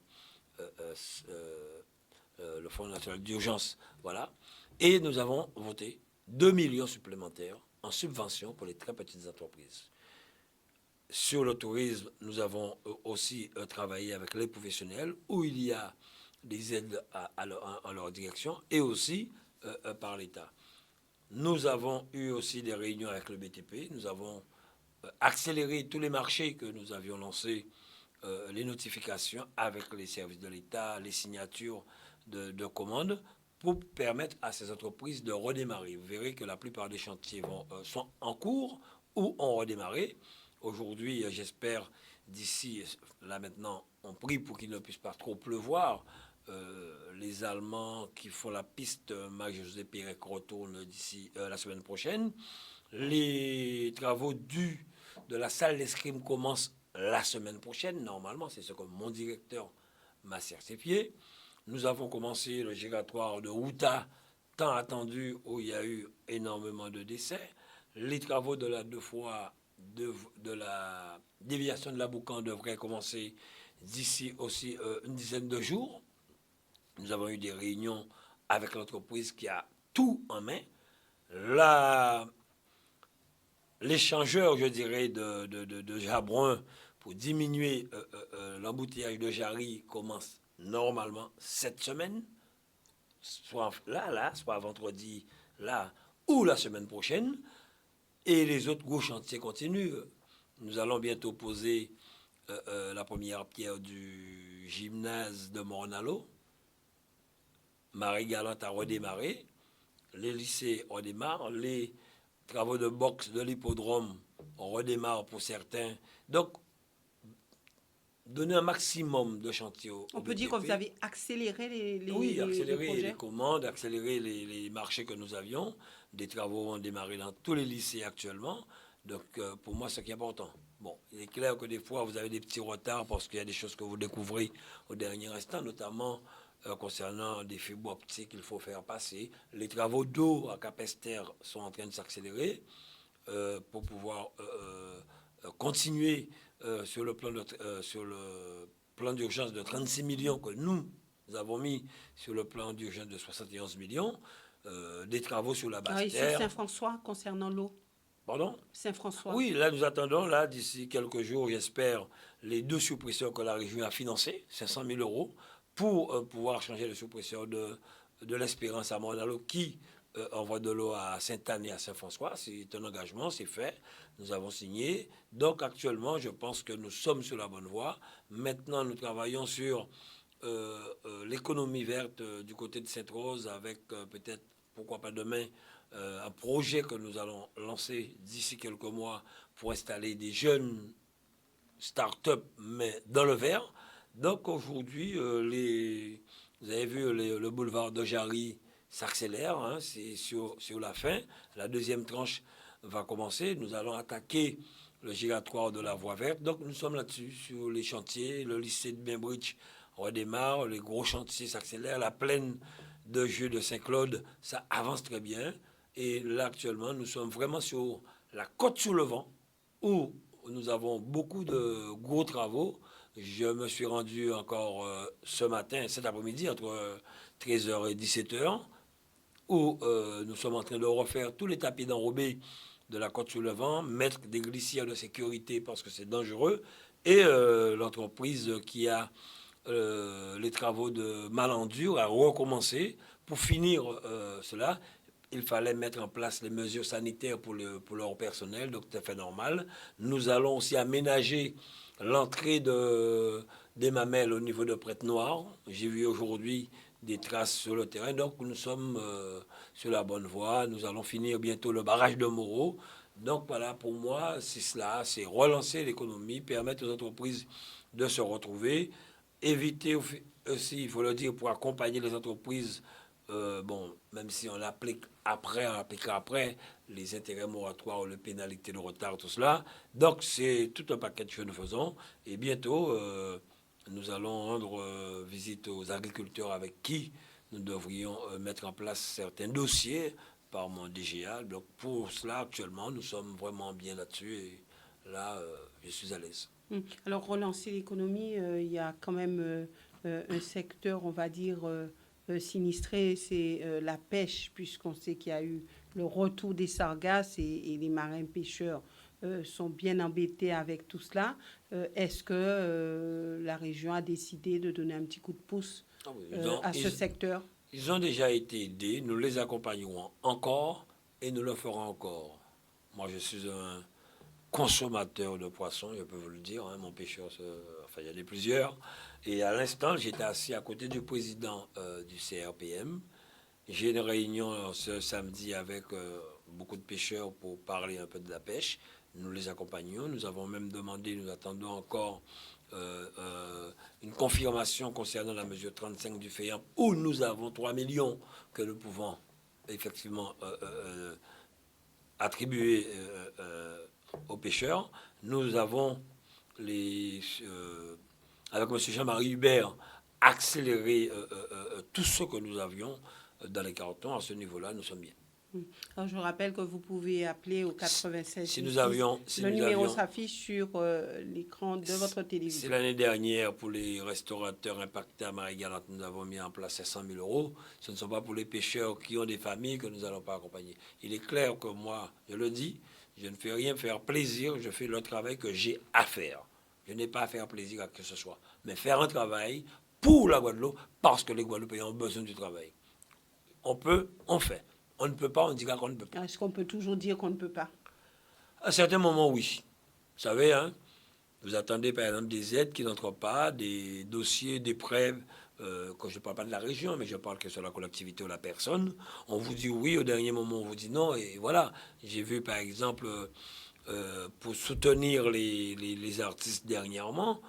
le Fonds national d'urgence. Voilà. Et nous avons voté 2 millions supplémentaires en subvention pour les très petites entreprises. Sur le tourisme, nous avons aussi travaillé avec les professionnels où il y a des aides à leur direction et aussi par l'État. Nous avons eu aussi des réunions avec le BTP. Nous avons accéléré tous les marchés que nous avions lancés, les notifications avec les services de l'État, les signatures de commandes pour permettre à ces entreprises de redémarrer. Vous verrez que la plupart des chantiers sont en cours ou ont redémarré. Aujourd'hui, j'espère, d'ici, là maintenant, on prie pour qu'il ne puisse pas trop pleuvoir. Les Allemands qui font la piste Marie-Josée Pérec retournent d'ici la semaine prochaine. Les travaux de la salle d'escrime commencent la semaine prochaine. Normalement, c'est ce que mon directeur m'a certifié. Nous avons commencé le giratoire de Outa, tant attendu, où il y a eu énormément de décès. Les travaux de la deux fois de la déviation de la Boucan devraient commencer d'ici aussi une dizaine de jours. Nous avons eu des réunions avec l'entreprise qui a tout en main. L'échangeur, je dirais, de Jabrun pour diminuer l'embouteillage de Jarry commence normalement cette semaine, soit vendredi, là, ou la semaine prochaine. Et les autres gros chantiers continuent. Nous allons bientôt poser la première pierre du gymnase de Mornalo. Marie-Galante a redémarré. Les lycées redémarrent. Les travaux de boxe de l'hippodrome redémarrent pour certains. Donc, donner un maximum de chantiers On peut dire que vous avez accéléré les accélérer projets. les commandes, accélérer les marchés que nous avions. Des travaux ont démarré dans tous les lycées actuellement. Donc, pour moi, c'est ce qui est important. Bon, il est clair que des fois, vous avez des petits retards parce qu'il y a des choses que vous découvrez au dernier instant, notamment concernant des fibres optiques qu'il faut faire passer. Les travaux d'eau à Capesterre sont en train de s'accélérer pour pouvoir continuer sur le plan d'urgence de 36 millions que nous avons mis sur le plan d'urgence de 71 millions. Des travaux sur la Basse-Terre. Et sur Saint-François, concernant l'eau. Pardon? Saint-François. Oui, là, nous attendons, là, d'ici quelques jours, j'espère, les 2 suppresseurs que la région a financés, 500 000 euros, pour pouvoir changer le suppresseur de l'Espérance à Mornalo, qui envoie de l'eau à Sainte-Anne et à Saint-François. C'est un engagement, c'est fait. Nous avons signé. Donc, actuellement, je pense que nous sommes sur la bonne voie. Maintenant, nous travaillons sur l'économie verte du côté de Sainte-Rose avec peut-être, pourquoi pas demain, un projet que nous allons lancer d'ici quelques mois pour installer des jeunes start-up, mais dans le vert. Donc aujourd'hui, vous avez vu le boulevard de Jarry s'accélère, hein, c'est sur la fin. La deuxième tranche va commencer. Nous allons attaquer le giratoire de la voie verte. Donc nous sommes là-dessus, sur les chantiers. Le lycée de Bainbridge redémarre, les gros chantiers s'accélèrent. La plaine de jeu de Saint-Claude, ça avance très bien. Et là, actuellement, nous sommes vraiment sur la côte sous le vent, où nous avons beaucoup de gros travaux. Je me suis rendu encore ce matin, cet après-midi, entre 13h et 17h, où nous sommes en train de refaire tous les tapis d'enrobés de la côte sous le vent, mettre des glissières de sécurité parce que c'est dangereux, et l'entreprise qui a les travaux de Malandure a recommencé. Pour finir cela, il fallait mettre en place les mesures sanitaires pour leur personnel, donc c'est fait normal. Nous allons aussi aménager l'entrée des Mamelles au niveau de Prête-Noire. J'ai vu aujourd'hui des traces sur le terrain, donc nous sommes sur la bonne voie. Nous allons finir bientôt le barrage de Moreau. Donc voilà, pour moi, c'est cela, c'est relancer l'économie, permettre aux entreprises de se retrouver, éviter aussi, il faut le dire, pour accompagner les entreprises, bon, même si on appliquera après les intérêts moratoires, les pénalités de retard, tout cela. Donc, c'est tout un paquet de choses que nous faisons. Et bientôt, nous allons rendre visite aux agriculteurs avec qui nous devrions mettre en place certains dossiers par mon DGA. Donc, pour cela, actuellement, nous sommes vraiment bien là-dessus. Et là, je suis à l'aise. Alors, relancer l'économie, il y a quand même un secteur, on va dire, sinistré, c'est la pêche, puisqu'on sait qu'il y a eu le retour des sargasses et les marins pêcheurs sont bien embêtés avec tout cela. Est-ce que la région a décidé de donner un petit coup de pouce à ce secteur? Ils ont déjà été aidés, nous les accompagnerons encore et nous le ferons encore. Moi, je suis un consommateur de poissons, je peux vous le dire, hein, mon pêcheur, enfin, il y en a plusieurs. Et à l'instant, j'étais assis à côté du président du CRPM. J'ai une réunion ce samedi avec beaucoup de pêcheurs pour parler un peu de la pêche. Nous les accompagnons. Nous avons même demandé, nous attendons encore une confirmation concernant la mesure 35 du FEAMP, où nous avons 3 millions que nous pouvons effectivement attribuer aux pêcheurs. Nous avons, avec M. Jean-Marie Hubert, accéléré tout ce que nous avions dans les cartons. À ce niveau-là, nous sommes bien. Alors, je rappelle que vous pouvez appeler au 96. Si nous avions, le numéro s'affiche sur l'écran de votre télévision. C'est l'année dernière, pour les restaurateurs impactés à Marie-Galante, nous avons mis en place 500 000 euros. Ce ne sont pas pour les pêcheurs qui ont des familles que nous n'allons pas accompagner. Il est clair que moi, je le dis, je ne fais rien faire plaisir, je fais le travail que j'ai à faire. Je n'ai pas à faire plaisir à qui que ce soit, mais faire un travail pour la Guadeloupe, parce que les Guadeloupéens ont besoin du travail. On peut, on fait. On ne peut pas, on dira qu'on ne peut pas. Est-ce qu'on peut toujours dire qu'on ne peut pas? À certains moments, oui. Vous savez, hein, vous attendez par exemple des aides qui n'entrent pas, des dossiers, des prêts, quand je ne parle pas de la région, mais je parle que sur la collectivité ou la personne. On vous dit oui, au dernier moment, on vous dit non. Et voilà, j'ai vu par exemple, pour soutenir les artistes dernièrement,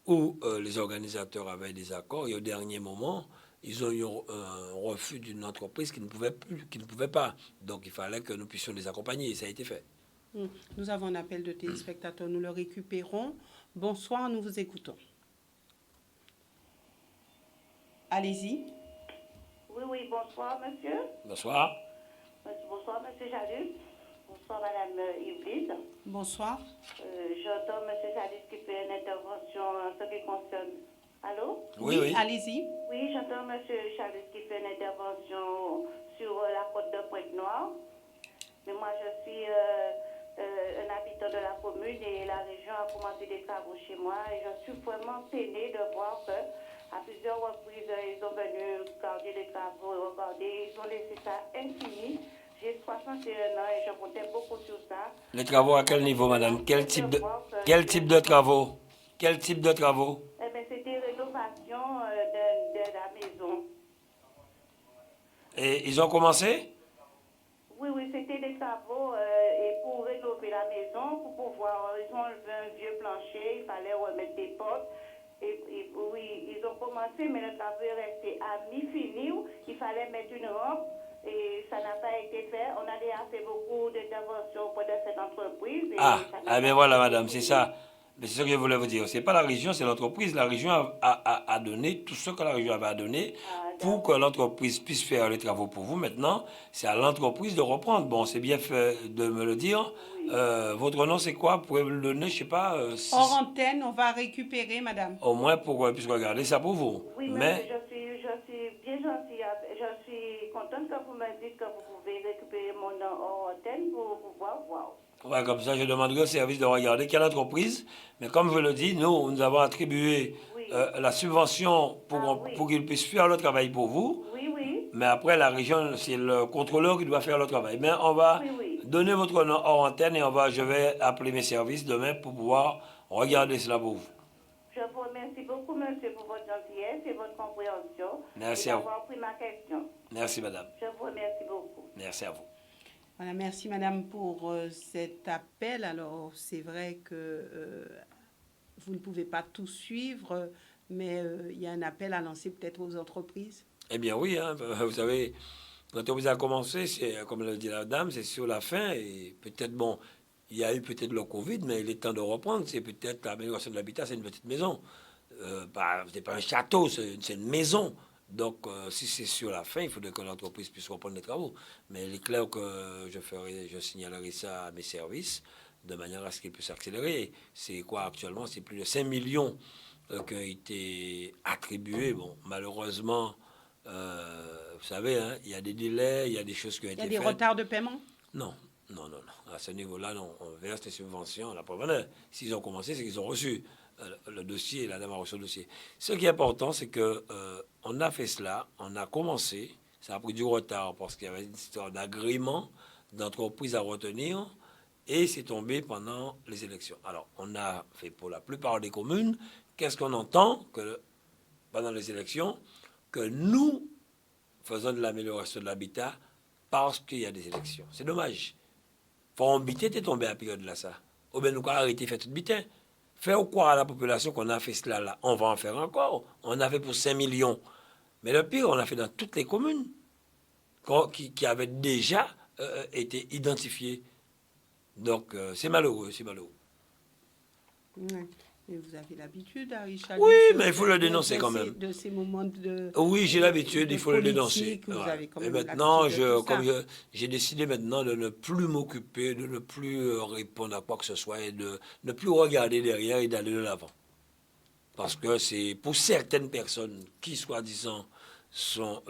où les organisateurs avaient des accords, et au dernier moment, ils ont eu un refus d'une entreprise qui ne pouvait pas. Donc il fallait que nous puissions les accompagner, et ça a été fait. Nous avons un appel de téléspectateurs, nous le récupérons. Bonsoir, nous vous écoutons. Allez-y. Oui, bonsoir, monsieur. Bonsoir. Bonsoir, monsieur Jalus. Bonsoir, madame Yvelise. Bonsoir. J'entends monsieur Jalus qui fait une intervention en ce qui concerne... Allô? Oui. Allez-y. Oui, j'entends monsieur Jalus qui fait une intervention sur la côte de Pointe-Noire. Mais moi, je suis un habitant de la commune et la région a commencé des travaux chez moi. Et je suis vraiment peinée de voir que à plusieurs reprises, ils sont venus regarder les travaux, ils ont laissé ça infini. J'ai 61 ans et je comptais beaucoup sur ça. Les travaux à quel niveau, madame? Quel type de travaux? Quel type de travaux? Eh bien, c'était rénovation de la maison. Et ils ont commencé? Oui, c'était des travaux et pour rénover la maison, pour pouvoir, ils ont enlevé un vieux plancher, il fallait remettre des portes. Et oui, ils ont commencé, mais le travail est resté à mi-fini. Il fallait mettre une rampe et ça n'a pas été fait. On a déjà fait beaucoup d'interventions auprès de cette entreprise. Mais voilà, madame, c'est ça. Mais c'est ce que je voulais vous dire. C'est pas la région, c'est l'entreprise. La région a donné tout ce que la région avait à donner pour que l'entreprise puisse faire les travaux pour vous. Maintenant, c'est à l'entreprise de reprendre. Bon, c'est bien fait de me le dire. Oui. Votre nom, c'est quoi? Vous pouvez me le donner, je sais pas. Hors antenne, on va récupérer, madame. Au moins pour qu'on puisse regarder ça pour vous. Oui, mais je suis bien gentille. Je suis contente que vous me dites que vous pouvez récupérer mon nom hors antenne pour pouvoir voir. Ouais, comme ça, je demanderai au service de regarder quelle entreprise. Mais comme je le dis, nous avons attribué la subvention pour qu'ils puissent faire le travail pour vous. Oui. Mais après, la région, c'est le contrôleur qui doit faire le travail. Mais on va donner votre nom hors antenne et je vais appeler mes services demain pour pouvoir regarder cela pour vous. Je vous remercie beaucoup, monsieur, pour votre gentillesse et votre compréhension. Merci et à vous. d'avoir pris ma question. Merci, madame. Je vous remercie beaucoup. Merci à vous. Voilà, merci madame pour cet appel. Alors c'est vrai que vous ne pouvez pas tout suivre. mais il y a un appel à lancer peut-être aux entreprises. Eh bien oui, hein, vous savez, quand on vous a commencé, c'est comme l'a dit la dame, c'est sur la fin et peut-être bon, il y a eu peut-être le Covid, mais il est temps de reprendre. C'est peut-être l'amélioration de l'habitat, c'est une petite maison. C'est pas un château, c'est une maison. Donc, si c'est sur la fin, il faudrait que l'entreprise puisse reprendre les travaux. Mais il est clair que je signalerai ça à mes services de manière à ce qu'ils puissent accélérer. C'est quoi actuellement? C'est plus de 5 millions qui ont été attribués. Bon, malheureusement, vous savez, hein, il y a des délais, il y a des choses qui ont été faites. Il y a des retards de paiement? Non, non, non, non. À ce niveau-là, non. On verse les subventions à la proveneur. S'ils ont commencé, c'est qu'ils ont reçu le dossier, la dame a reçu le dossier. Ce qui est important, c'est que on a fait cela, on a commencé. Ça a pris du retard parce qu'il y avait une histoire d'agrément d'entreprise à retenir et c'est tombé pendant les élections. Alors, on a fait pour la plupart des communes. Qu'est-ce qu'on entend que pendant les élections? Que nous faisons de l'amélioration de l'habitat parce qu'il y a des élections. C'est dommage. Faut en biter, t'es tombé à la période là, ça. Ou bien nous avons arrêté de faire tout bitin. Faire croire à la population qu'on a fait cela là. On va en faire encore. On a fait pour 5 millions. Mais le pire, on a fait dans toutes les communes qui avaient déjà été identifiées. Donc, c'est malheureux, c'est malheureux. Ouais. Mais vous avez l'habitude, Richard. Oui, mais il faut le dénoncer quand même. De ces moments de. Oui, j'ai l'habitude, il faut le dénoncer. Vous avez quand Et même maintenant, l'habitude j'ai décidé maintenant de ne plus m'occuper, de ne plus répondre à quoi que ce soit et de ne plus regarder derrière et d'aller de l'avant. Parce que c'est pour certaines personnes qui, soi-disant, sont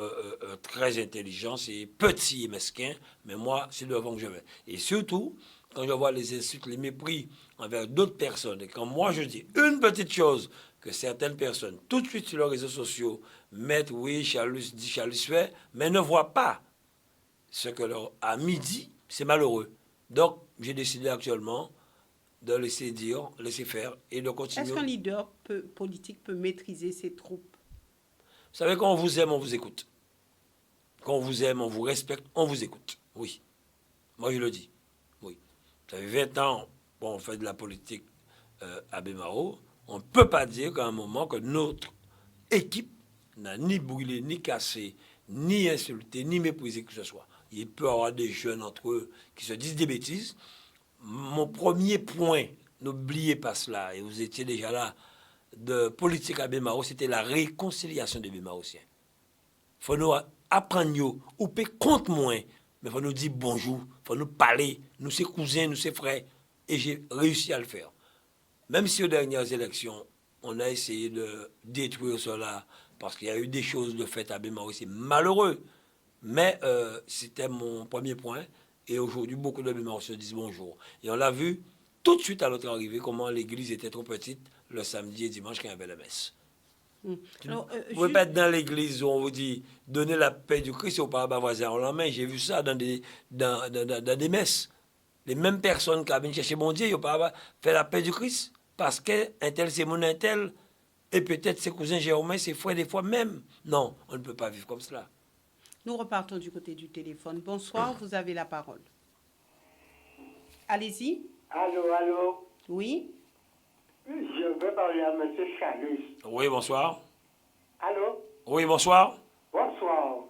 très intelligents, c'est petits et mesquins, mais moi, c'est devant que je vais. Et surtout, quand je vois les insultes, les mépris envers d'autres personnes, et quand moi je dis une petite chose que certaines personnes, tout de suite sur les réseaux sociaux, mettent oui, Charlus dit, Charlus fait, mais ne voient pas ce que leur ami dit, c'est malheureux. Donc, j'ai décidé actuellement de laisser dire, laisser faire et de continuer. Est-ce qu'un leader politique peut maîtriser ses troupes? Vous savez, quand on vous aime, on vous écoute. Quand on vous aime, on vous respecte, on vous écoute. Oui. Moi, je le dis. Oui. Vous savez, 20 ans, bon, on fait de la politique à Bémaro. On ne peut pas dire qu'à un moment que notre équipe n'a ni brûlé, ni cassé, ni insulté, ni méprisé que ce soit. Il peut y avoir des jeunes entre eux qui se disent des bêtises. Mon premier point, n'oubliez pas cela, et vous étiez déjà là, de politique à Bémaro, c'était la réconciliation des Bémarossiens. Il faut nous apprendre, ou pas contre moins, mais il faut nous dire bonjour, il faut nous parler, nous ses cousins, nous ses frères, et j'ai réussi à le faire. Même si aux dernières élections, on a essayé de détruire cela, parce qu'il y a eu des choses de fait à Bémaro, c'est malheureux, mais c'était mon premier point, et aujourd'hui, beaucoup de Bémaro se disent bonjour. Et on l'a vu tout de suite à notre arrivée, comment l'église était trop petite, le samedi et dimanche quand il y avait la messe. Alors, vous ne pouvez pas être dans l'église où on vous dit donnez la paix du Christ au pas voisin en la main. J'ai vu ça dans des messes. Les mêmes personnes qui viennent chercher mon Dieu, ils n'ont pas fait la paix du Christ. Parce qu'un tel, c'est mon un tel. Et peut-être ses cousins Jérôme, ses frères, des fois même. Non, on ne peut pas vivre comme cela. Nous repartons du côté du téléphone. Bonsoir, vous avez la parole. Allez-y. Allô, allô. Oui. Je veux parler à M. Chalus. Oui, bonsoir. Allô? Oui, bonsoir. Bonsoir.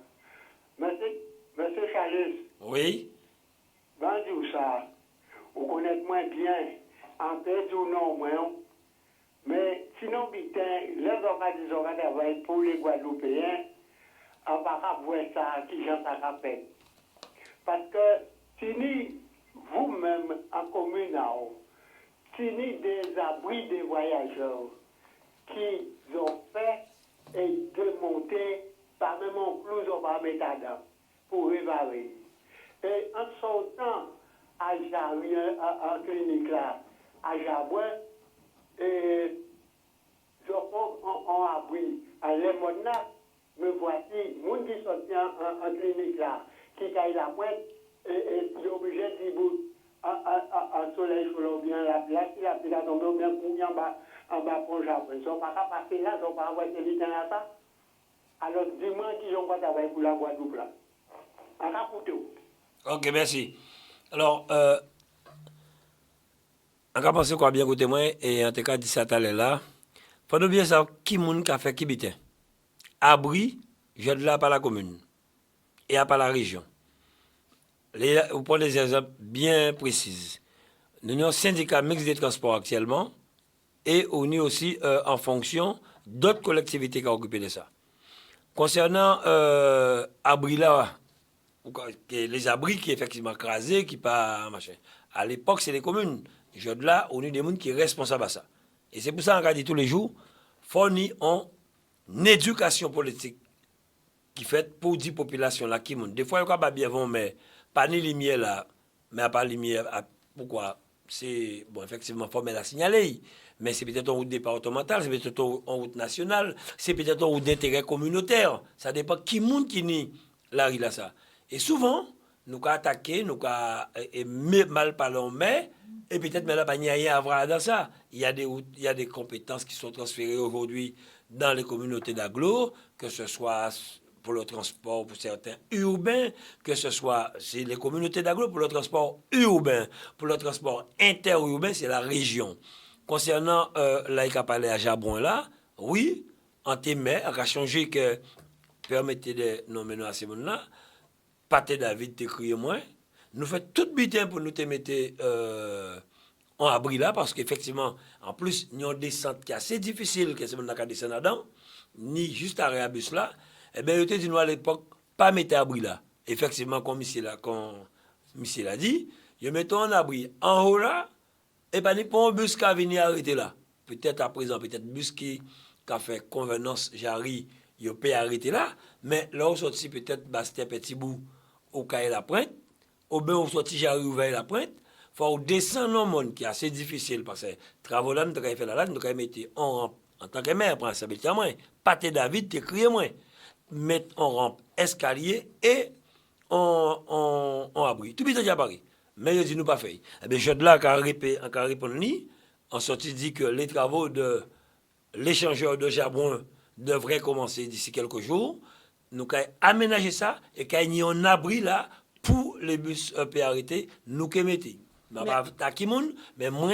Monsieur Chalus. Oui. Bonjour, ça. Vous connaissez moins bien. En fait, ou non, moi. Mais sinon, putain, les organisateurs travaillent pour les Guadeloupéens. On va pas voir ça qui j'en rappelle. Parce que si vous-même, en commune, fini des abris des voyageurs qui ont fait et démonté par même en plus on va mettre dedans pour réparer. Et en sortant à Jarien, en clinique là, à Jabouin, et je pense en abri à Lemonna, me voici, mon qui sortit en clinique là, qui caille la pointe, et j'ai obligé de dire en soleil sur bien la place, la pluie a tombé bien couillé en bas pour le Japon. Ils ne sont pas passer là, ils ne sont pas avoir ces là ça. Alors, dis-moi qu'ils n'ont pas travaillé pour la Guadeloupe là. En Caputo. Ok, merci. Alors, on va penser qu'on a bien écouté moi, et en tout cas, dit ça tout à l'heure là, faut oublier ça, qui moun ka fait qui bitin. Abri, je de là par la commune et à par la région. Vous prenez des exemples bien précis. Nous avons un syndicat mixte des transports actuellement et on est aussi en fonction d'autres collectivités qui ont occupé de ça. Concernant abri là, les abris qui effectivement crasés, qui pas machin. À l'époque, c'est les communes. Je de là, on est des gens qui sont responsables à ça. Et c'est pour ça qu'on dit tous les jours, fournir une éducation politique qui fait pour 10 populations là qui montent. Des fois, il y a pas bien bon, mais pas ni lumière là, mais à pas lumière. Pourquoi? C'est bon, effectivement, il faut la signaler. Mais c'est peut-être en route départementale, c'est peut-être en route nationale, c'est peut-être en route d'intérêt communautaire. Ça dépend qui monte qui nie la rue là ça. Et souvent, nous avons attaqué, nous avons mal parlé, mais et peut-être mais là pas rien à voir dans ça. Il y a des compétences qui sont transférées aujourd'hui dans les communautés d'agglo, que ce soit pour le transport pour certains urbains, que ce soit c'est les communautés d'agglo pour le transport urbain, pour le transport interurbain, c'est la région. Concernant là, il a parlé à Jabron là, oui, en témé, il a changé que permettez de nommer à ces gens-là, Paté David te crié moins, nous faisons tout butin pour nous te mettre en abri là, parce qu'effectivement, en plus, nous avons une descente qui est assez difficile, que c'est mon cas descendre là-dedans, ni juste à Réabus là, eh bien, il te dit nous à l'époque, pas mettre abri là. Effectivement, comme monsieur l'a dit, je mettons en abri en haut là, et pas ni pour un bus qui a venu arrêter là. Peut-être à présent, peut-être bus qui a fait convenance, j'arrive, il peut arrêter là, mais là, on sortit peut-être Bastien Petit Bout au Caille la Pointe, ou bien on sortit j'arrive ouvert la Pointe, il faut descendre dans le monde qui est assez difficile parce que travaux là, nous avons fait là, nous avons mis en rampe en tant que maire, pour responsabilité à moi. Paté David, tu crié moins. Mettre en rampe escalier et en abri. Tout bien à Paris. Mais il dit nous pas fait. Eh bien, je de là, quand répondre, en sortie dit que les travaux de l'échangeur de Jabron devraient commencer d'ici quelques jours. Nous avons aménagé ça et qu'il y a un abri là pour les bus arrêtés, nous qui mettons. Mais moi,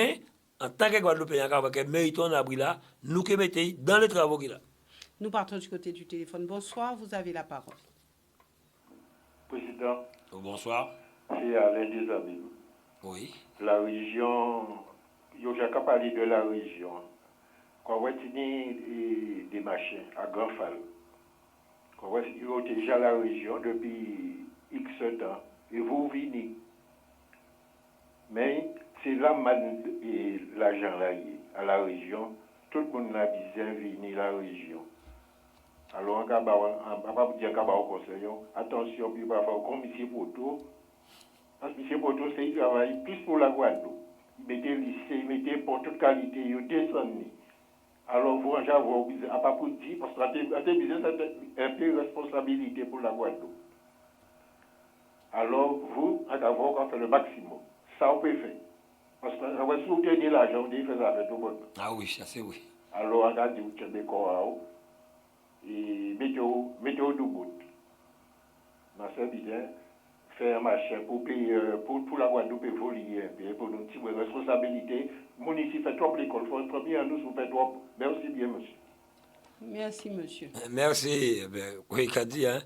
en tant que Guadeloupéen, avec mérite un abri là, nous qui mettons dans les travaux qu'il a. Nous partons du côté du téléphone. Bonsoir, vous avez la parole. Président. Bonsoir. C'est Alain Desabilles. Oui. La région, je n'ai parlé de la région. Quand on tenu des machins à Grand Fall, quand on est déjà la région depuis X temps, et vous venez. Mais c'est là que l'argent là à la région, tout le monde a besoin de venir à la région. Alors, on va pas dire qu'on va au conseil. Attention, il va faire comme M. Poto. Parce que M. Poto, c'est un travail plus pour la Guadeloupe. Il mettait lycée, il mettait pour toute qualité, il descend. Alors, vous, j'avoue, à pas pour dire, parce que la télévision, c'est un peu de responsabilité pour la Guadeloupe. Alors, vous, à avoir qu'on fait le maximum. Ça, on peut faire. Parce que si vous tenez l'argent, vous devez faire ça avec tout le monde. Ah oui, ça c'est oui. Alors, on a dit, vous tenez quoi, et météo du bout. Ma soeur bien faire un machin pour payer pour la Guadeloupe évoluer un peu, pour nous tirer responsabilité. Mon ici fait trop l'école, faut premier nous on fait trop. Merci bien monsieur. Merci monsieur. Merci. Oui, qu'a dit hein.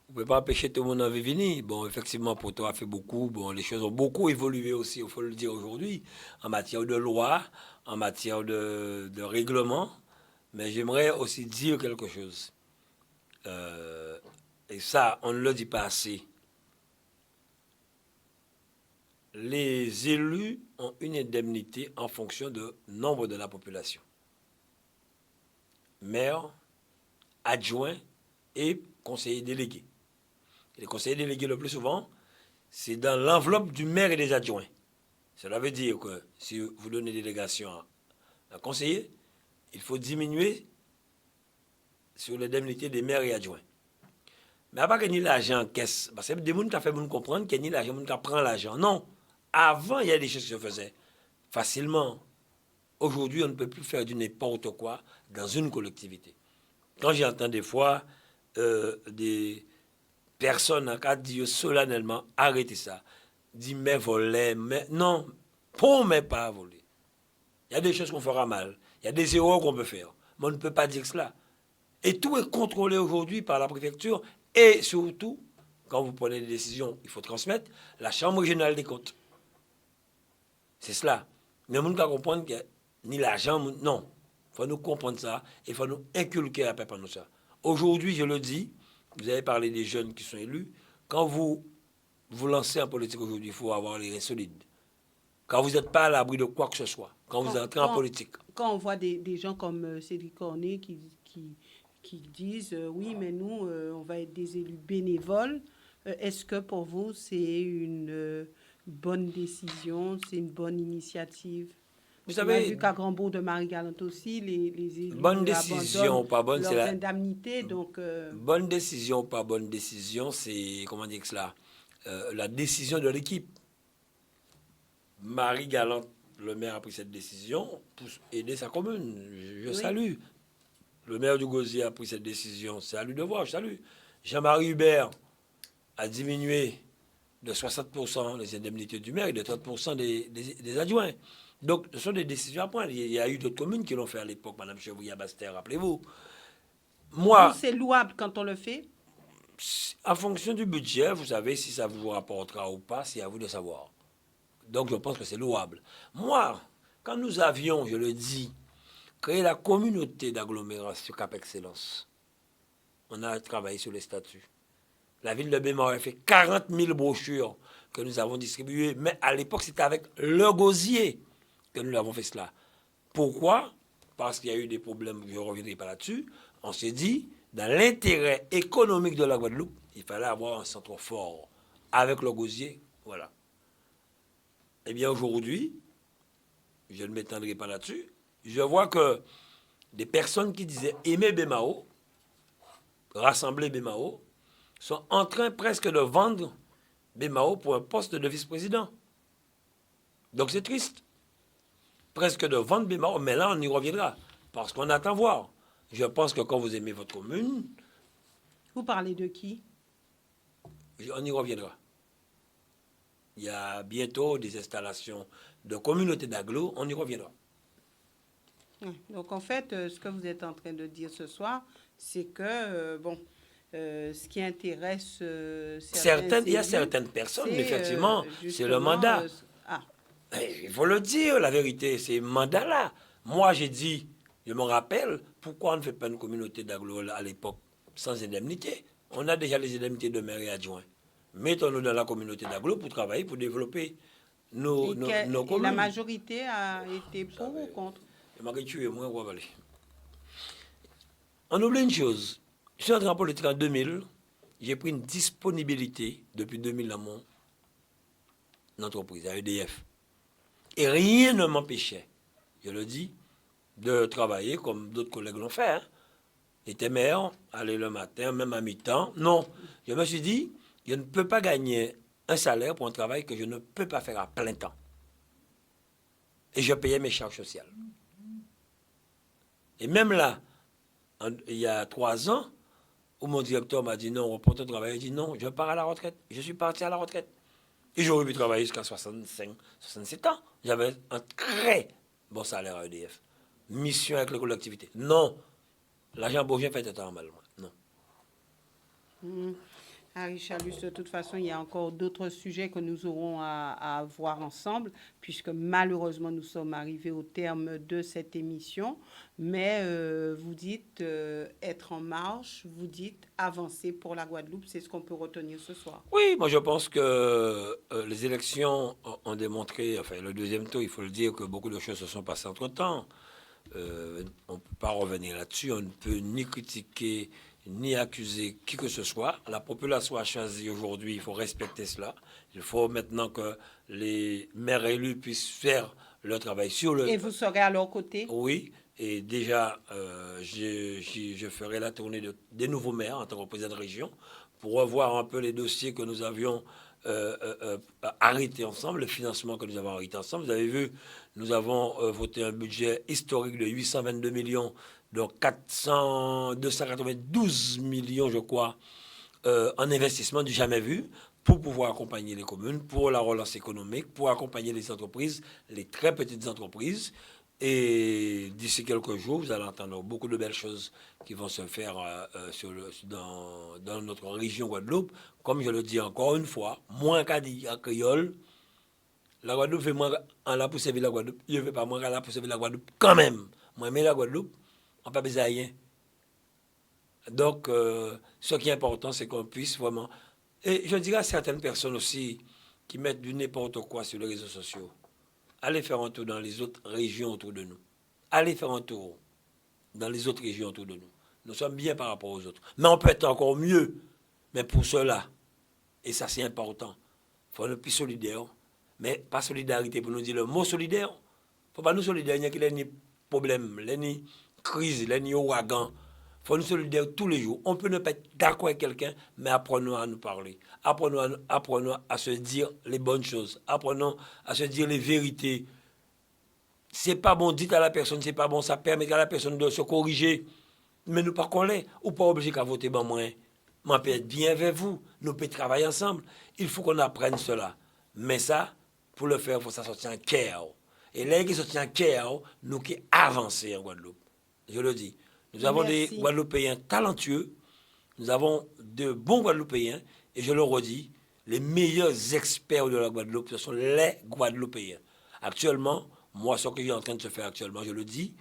On ne peut pas empêcher tout le monde à venir. Bon, effectivement, Poto a fait beaucoup. Bon, les choses ont beaucoup évolué aussi, il faut le dire aujourd'hui, en matière de loi, en matière de règlement. Mais j'aimerais aussi dire quelque chose. Et ça, on ne le dit pas assez. Les élus ont une indemnité en fonction du nombre de la population. Maire, adjoint et conseiller délégué. Et les conseillers délégués, le plus souvent, c'est dans l'enveloppe du maire et des adjoints. Cela veut dire que si vous donnez délégation à un conseiller, il faut diminuer sur l'indemnité des maires et adjoints. Mais à part qu'il y ait l'argent en caisse, parce que des gens qui ont fait comprendre qu'il y a l'argent, qui prend l'argent. Non. Avant, il y a des choses qui se faisaient facilement. Aujourd'hui, on ne peut plus faire du n'importe quoi dans une collectivité. Quand j'entends des fois des personnes qui disent solennellement arrêtez ça, disent mais voler, mais non, pour mais pas voler. Il y a des choses qu'on fera mal, il y a des erreurs qu'on peut faire. Mais on ne peut pas dire cela. Et tout est contrôlé aujourd'hui par la préfecture. Et surtout, quand vous prenez des décisions, il faut transmettre la Chambre régionale des comptes. C'est cela. Mais on ne peut pas comprendre que ni l'argent, non. Il faut nous comprendre ça et il faut nous inculquer à peu près nous ça. Aujourd'hui, je le dis, vous avez parlé des jeunes qui sont élus. Quand vous vous lancez en politique aujourd'hui, il faut avoir les reins solides. Quand vous n'êtes pas à l'abri de quoi que ce soit. Quand vous entrez en politique. Quand on voit des gens comme Cédric Cornet qui disent oui, mais nous, on va être des élus bénévoles. Est-ce que pour vous, c'est une bonne décision, c'est une bonne initiative? Vous On a savez, vu qu'à Grand-Bourg de Marie-Galante aussi, les élus bonne décision ou pas bonne, c'est leurs la indemnités. Donc, bonne décision ou pas bonne décision, c'est comment dire que cela, la décision de l'équipe. Marie-Galante, le maire a pris cette décision pour aider sa commune. Je salue. Le maire du Gosier a pris cette décision. C'est à lui de voir, je salue. Jean-Marie Hubert a diminué de 60% les indemnités du maire et de 30% des adjoints. Donc, ce sont des décisions à prendre. Il y a eu d'autres communes qui l'ont fait à l'époque, Mme Chevrier-Bastère, rappelez-vous. Moi, c'est louable quand on le fait? En fonction du budget, vous savez si ça vous rapportera ou pas, c'est à vous de savoir. Donc, je pense que c'est louable. Moi, quand nous avions, je le dis, créé la communauté d'agglomération Cap Excellence, on a travaillé sur les statuts. La ville de Bémar a fait 40 000 brochures que nous avons distribuées, mais à l'époque, c'était avec le Gosier que nous avons fait cela. Pourquoi? Parce qu'il y a eu des problèmes, je ne reviendrai pas là-dessus. On s'est dit, dans l'intérêt économique de la Guadeloupe, il fallait avoir un centre fort avec le Gosier. Voilà. Eh bien, aujourd'hui, je ne m'étendrai pas là-dessus, je vois que des personnes qui disaient aimer Bémao, rassembler Bémao, sont en train presque de vendre Bémao pour un poste de vice-président. Donc c'est triste. Presque de vendre Bémao, mais là on y reviendra, parce qu'on attend voir. Je pense que quand vous aimez votre commune... Vous parlez de qui? On y reviendra. Il y a bientôt des installations de communautés d'agglo, on y reviendra. Donc en fait, ce que vous êtes en train de dire ce soir, c'est que, ce qui intéresse il y a certaines personnes, effectivement, c'est le mandat. Il faut le dire, la vérité, c'est le mandat-là. Moi, j'ai dit, je me rappelle, pourquoi on ne fait pas une communauté d'agglo à l'époque sans indemnité? On a déjà les indemnités de maire et adjoint. Mettons-nous dans la communauté d'agglo pour travailler, pour développer nos communes. Et la majorité a été pour ou contre? On oublie une chose. Je suis entré en politique en 2000. J'ai pris une disponibilité depuis 2000 dans mon entreprise, à EDF. Et rien ne m'empêchait, je le dis, de travailler comme d'autres collègues l'ont fait. J'étais maire, aller le matin, même à mi-temps. Non, je me suis dit, je ne peux pas gagner un salaire pour un travail que je ne peux pas faire à plein temps. Et je payais mes charges sociales. Et même là, il y a 3 ans, où mon directeur m'a dit non, on reprend ton travail. J'ai dit non, je pars à la retraite. Je suis parti à la retraite. Et j'aurais pu travailler jusqu'à 65, 67 ans. J'avais un très bon salaire à EDF. Mission avec les collectivités. Non. L'agent Bourgien fait un mal. Non. Harry Chalus, de toute façon, il y a encore d'autres sujets que nous aurons à voir ensemble, puisque malheureusement, nous sommes arrivés au terme de cette émission. Mais vous dites être en marche, vous dites avancer pour la Guadeloupe. C'est ce qu'on peut retenir ce soir. Oui, moi je pense que les élections ont démontré, enfin le deuxième tour, il faut le dire, que beaucoup de choses se sont passées entre-temps. On ne peut pas revenir là-dessus, on ne peut ni critiquer ni accuser qui que ce soit. La population a choisi aujourd'hui, il faut respecter cela. Il faut maintenant que les maires élus puissent faire leur travail sur le... Et vous serez à leur côté? Oui, et déjà, je ferai la tournée des nouveaux maires en tant que président de région pour revoir un peu les dossiers que nous avions arrêtés ensemble, le financement que nous avons arrêté ensemble. Vous avez vu, nous avons voté un budget historique de 822 millions, donc 292 millions, je crois, en investissement du jamais vu, pour pouvoir accompagner les communes, pour la relance économique, pour accompagner les entreprises, les très petites entreprises. Et d'ici quelques jours, vous allez entendre beaucoup de belles choses qui vont se faire dans notre région Guadeloupe. Comme je le dis encore une fois, moins qu'à dire en créole, la Guadeloupe fait moins en la pour servir la Guadeloupe. Je ne fais pas moins qu'à la pour servir la Guadeloupe quand même. Moi, mais la Guadeloupe, on n'a pas besoin de rien. Donc, ce qui est important, c'est qu'on puisse vraiment... Et je dirais à certaines personnes aussi qui mettent du n'importe quoi sur les réseaux sociaux, allez faire un tour dans les autres régions autour de nous. Allez faire un tour dans les autres régions autour de nous. Nous sommes bien par rapport aux autres. Mais on peut être encore mieux. Mais pour cela, et ça c'est important, il faut être plus solidaire. Mais pas solidarité pour nous dire le mot solidaire. Il ne faut pas nous solidaire, il n'y a ni problème, ni crise, ni ouragan. Il faut nous solidaire tous les jours. On peut ne pas être d'accord avec quelqu'un, mais apprenons à nous parler. Apprenons à se dire les bonnes choses. Apprenons à se dire les vérités. C'est pas bon, dites à la personne, c'est pas bon, ça permet à la personne de se corriger. Mais nous pas qu'on ou pas obligé qu'à voter ben moi. Moi peut être bien avec vous, nous peut travailler ensemble. Il faut qu'on apprenne cela. Mais ça, pour le faire, il faut que ça sorte en cœur. Et là qui sortent en cœur, nous qui avançons en Guadeloupe. Je le dis. Nous avons des Guadeloupéens talentueux, nous avons de bons Guadeloupéens, et je le redis, les meilleurs experts de la Guadeloupe, ce sont les Guadeloupéens. Actuellement, moi, ce que j'ai en train de se faire actuellement, je le dis,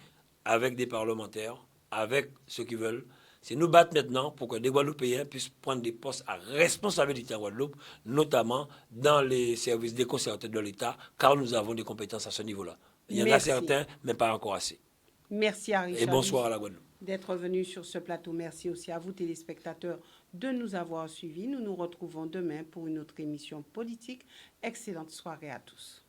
avec des parlementaires, avec ceux qui veulent, c'est nous battre maintenant pour que des Guadeloupéens puissent prendre des postes à responsabilité en Guadeloupe, notamment dans les services déconcertés de l'État, car nous avons des compétences à ce niveau-là. Il y en a certains, mais pas encore assez. Merci Aricha. Et bonsoir à la Guadeloupe. D'être venu sur ce plateau. Merci aussi à vous, téléspectateurs, de nous avoir suivis. Nous nous retrouvons demain pour une autre émission politique. Excellente soirée à tous.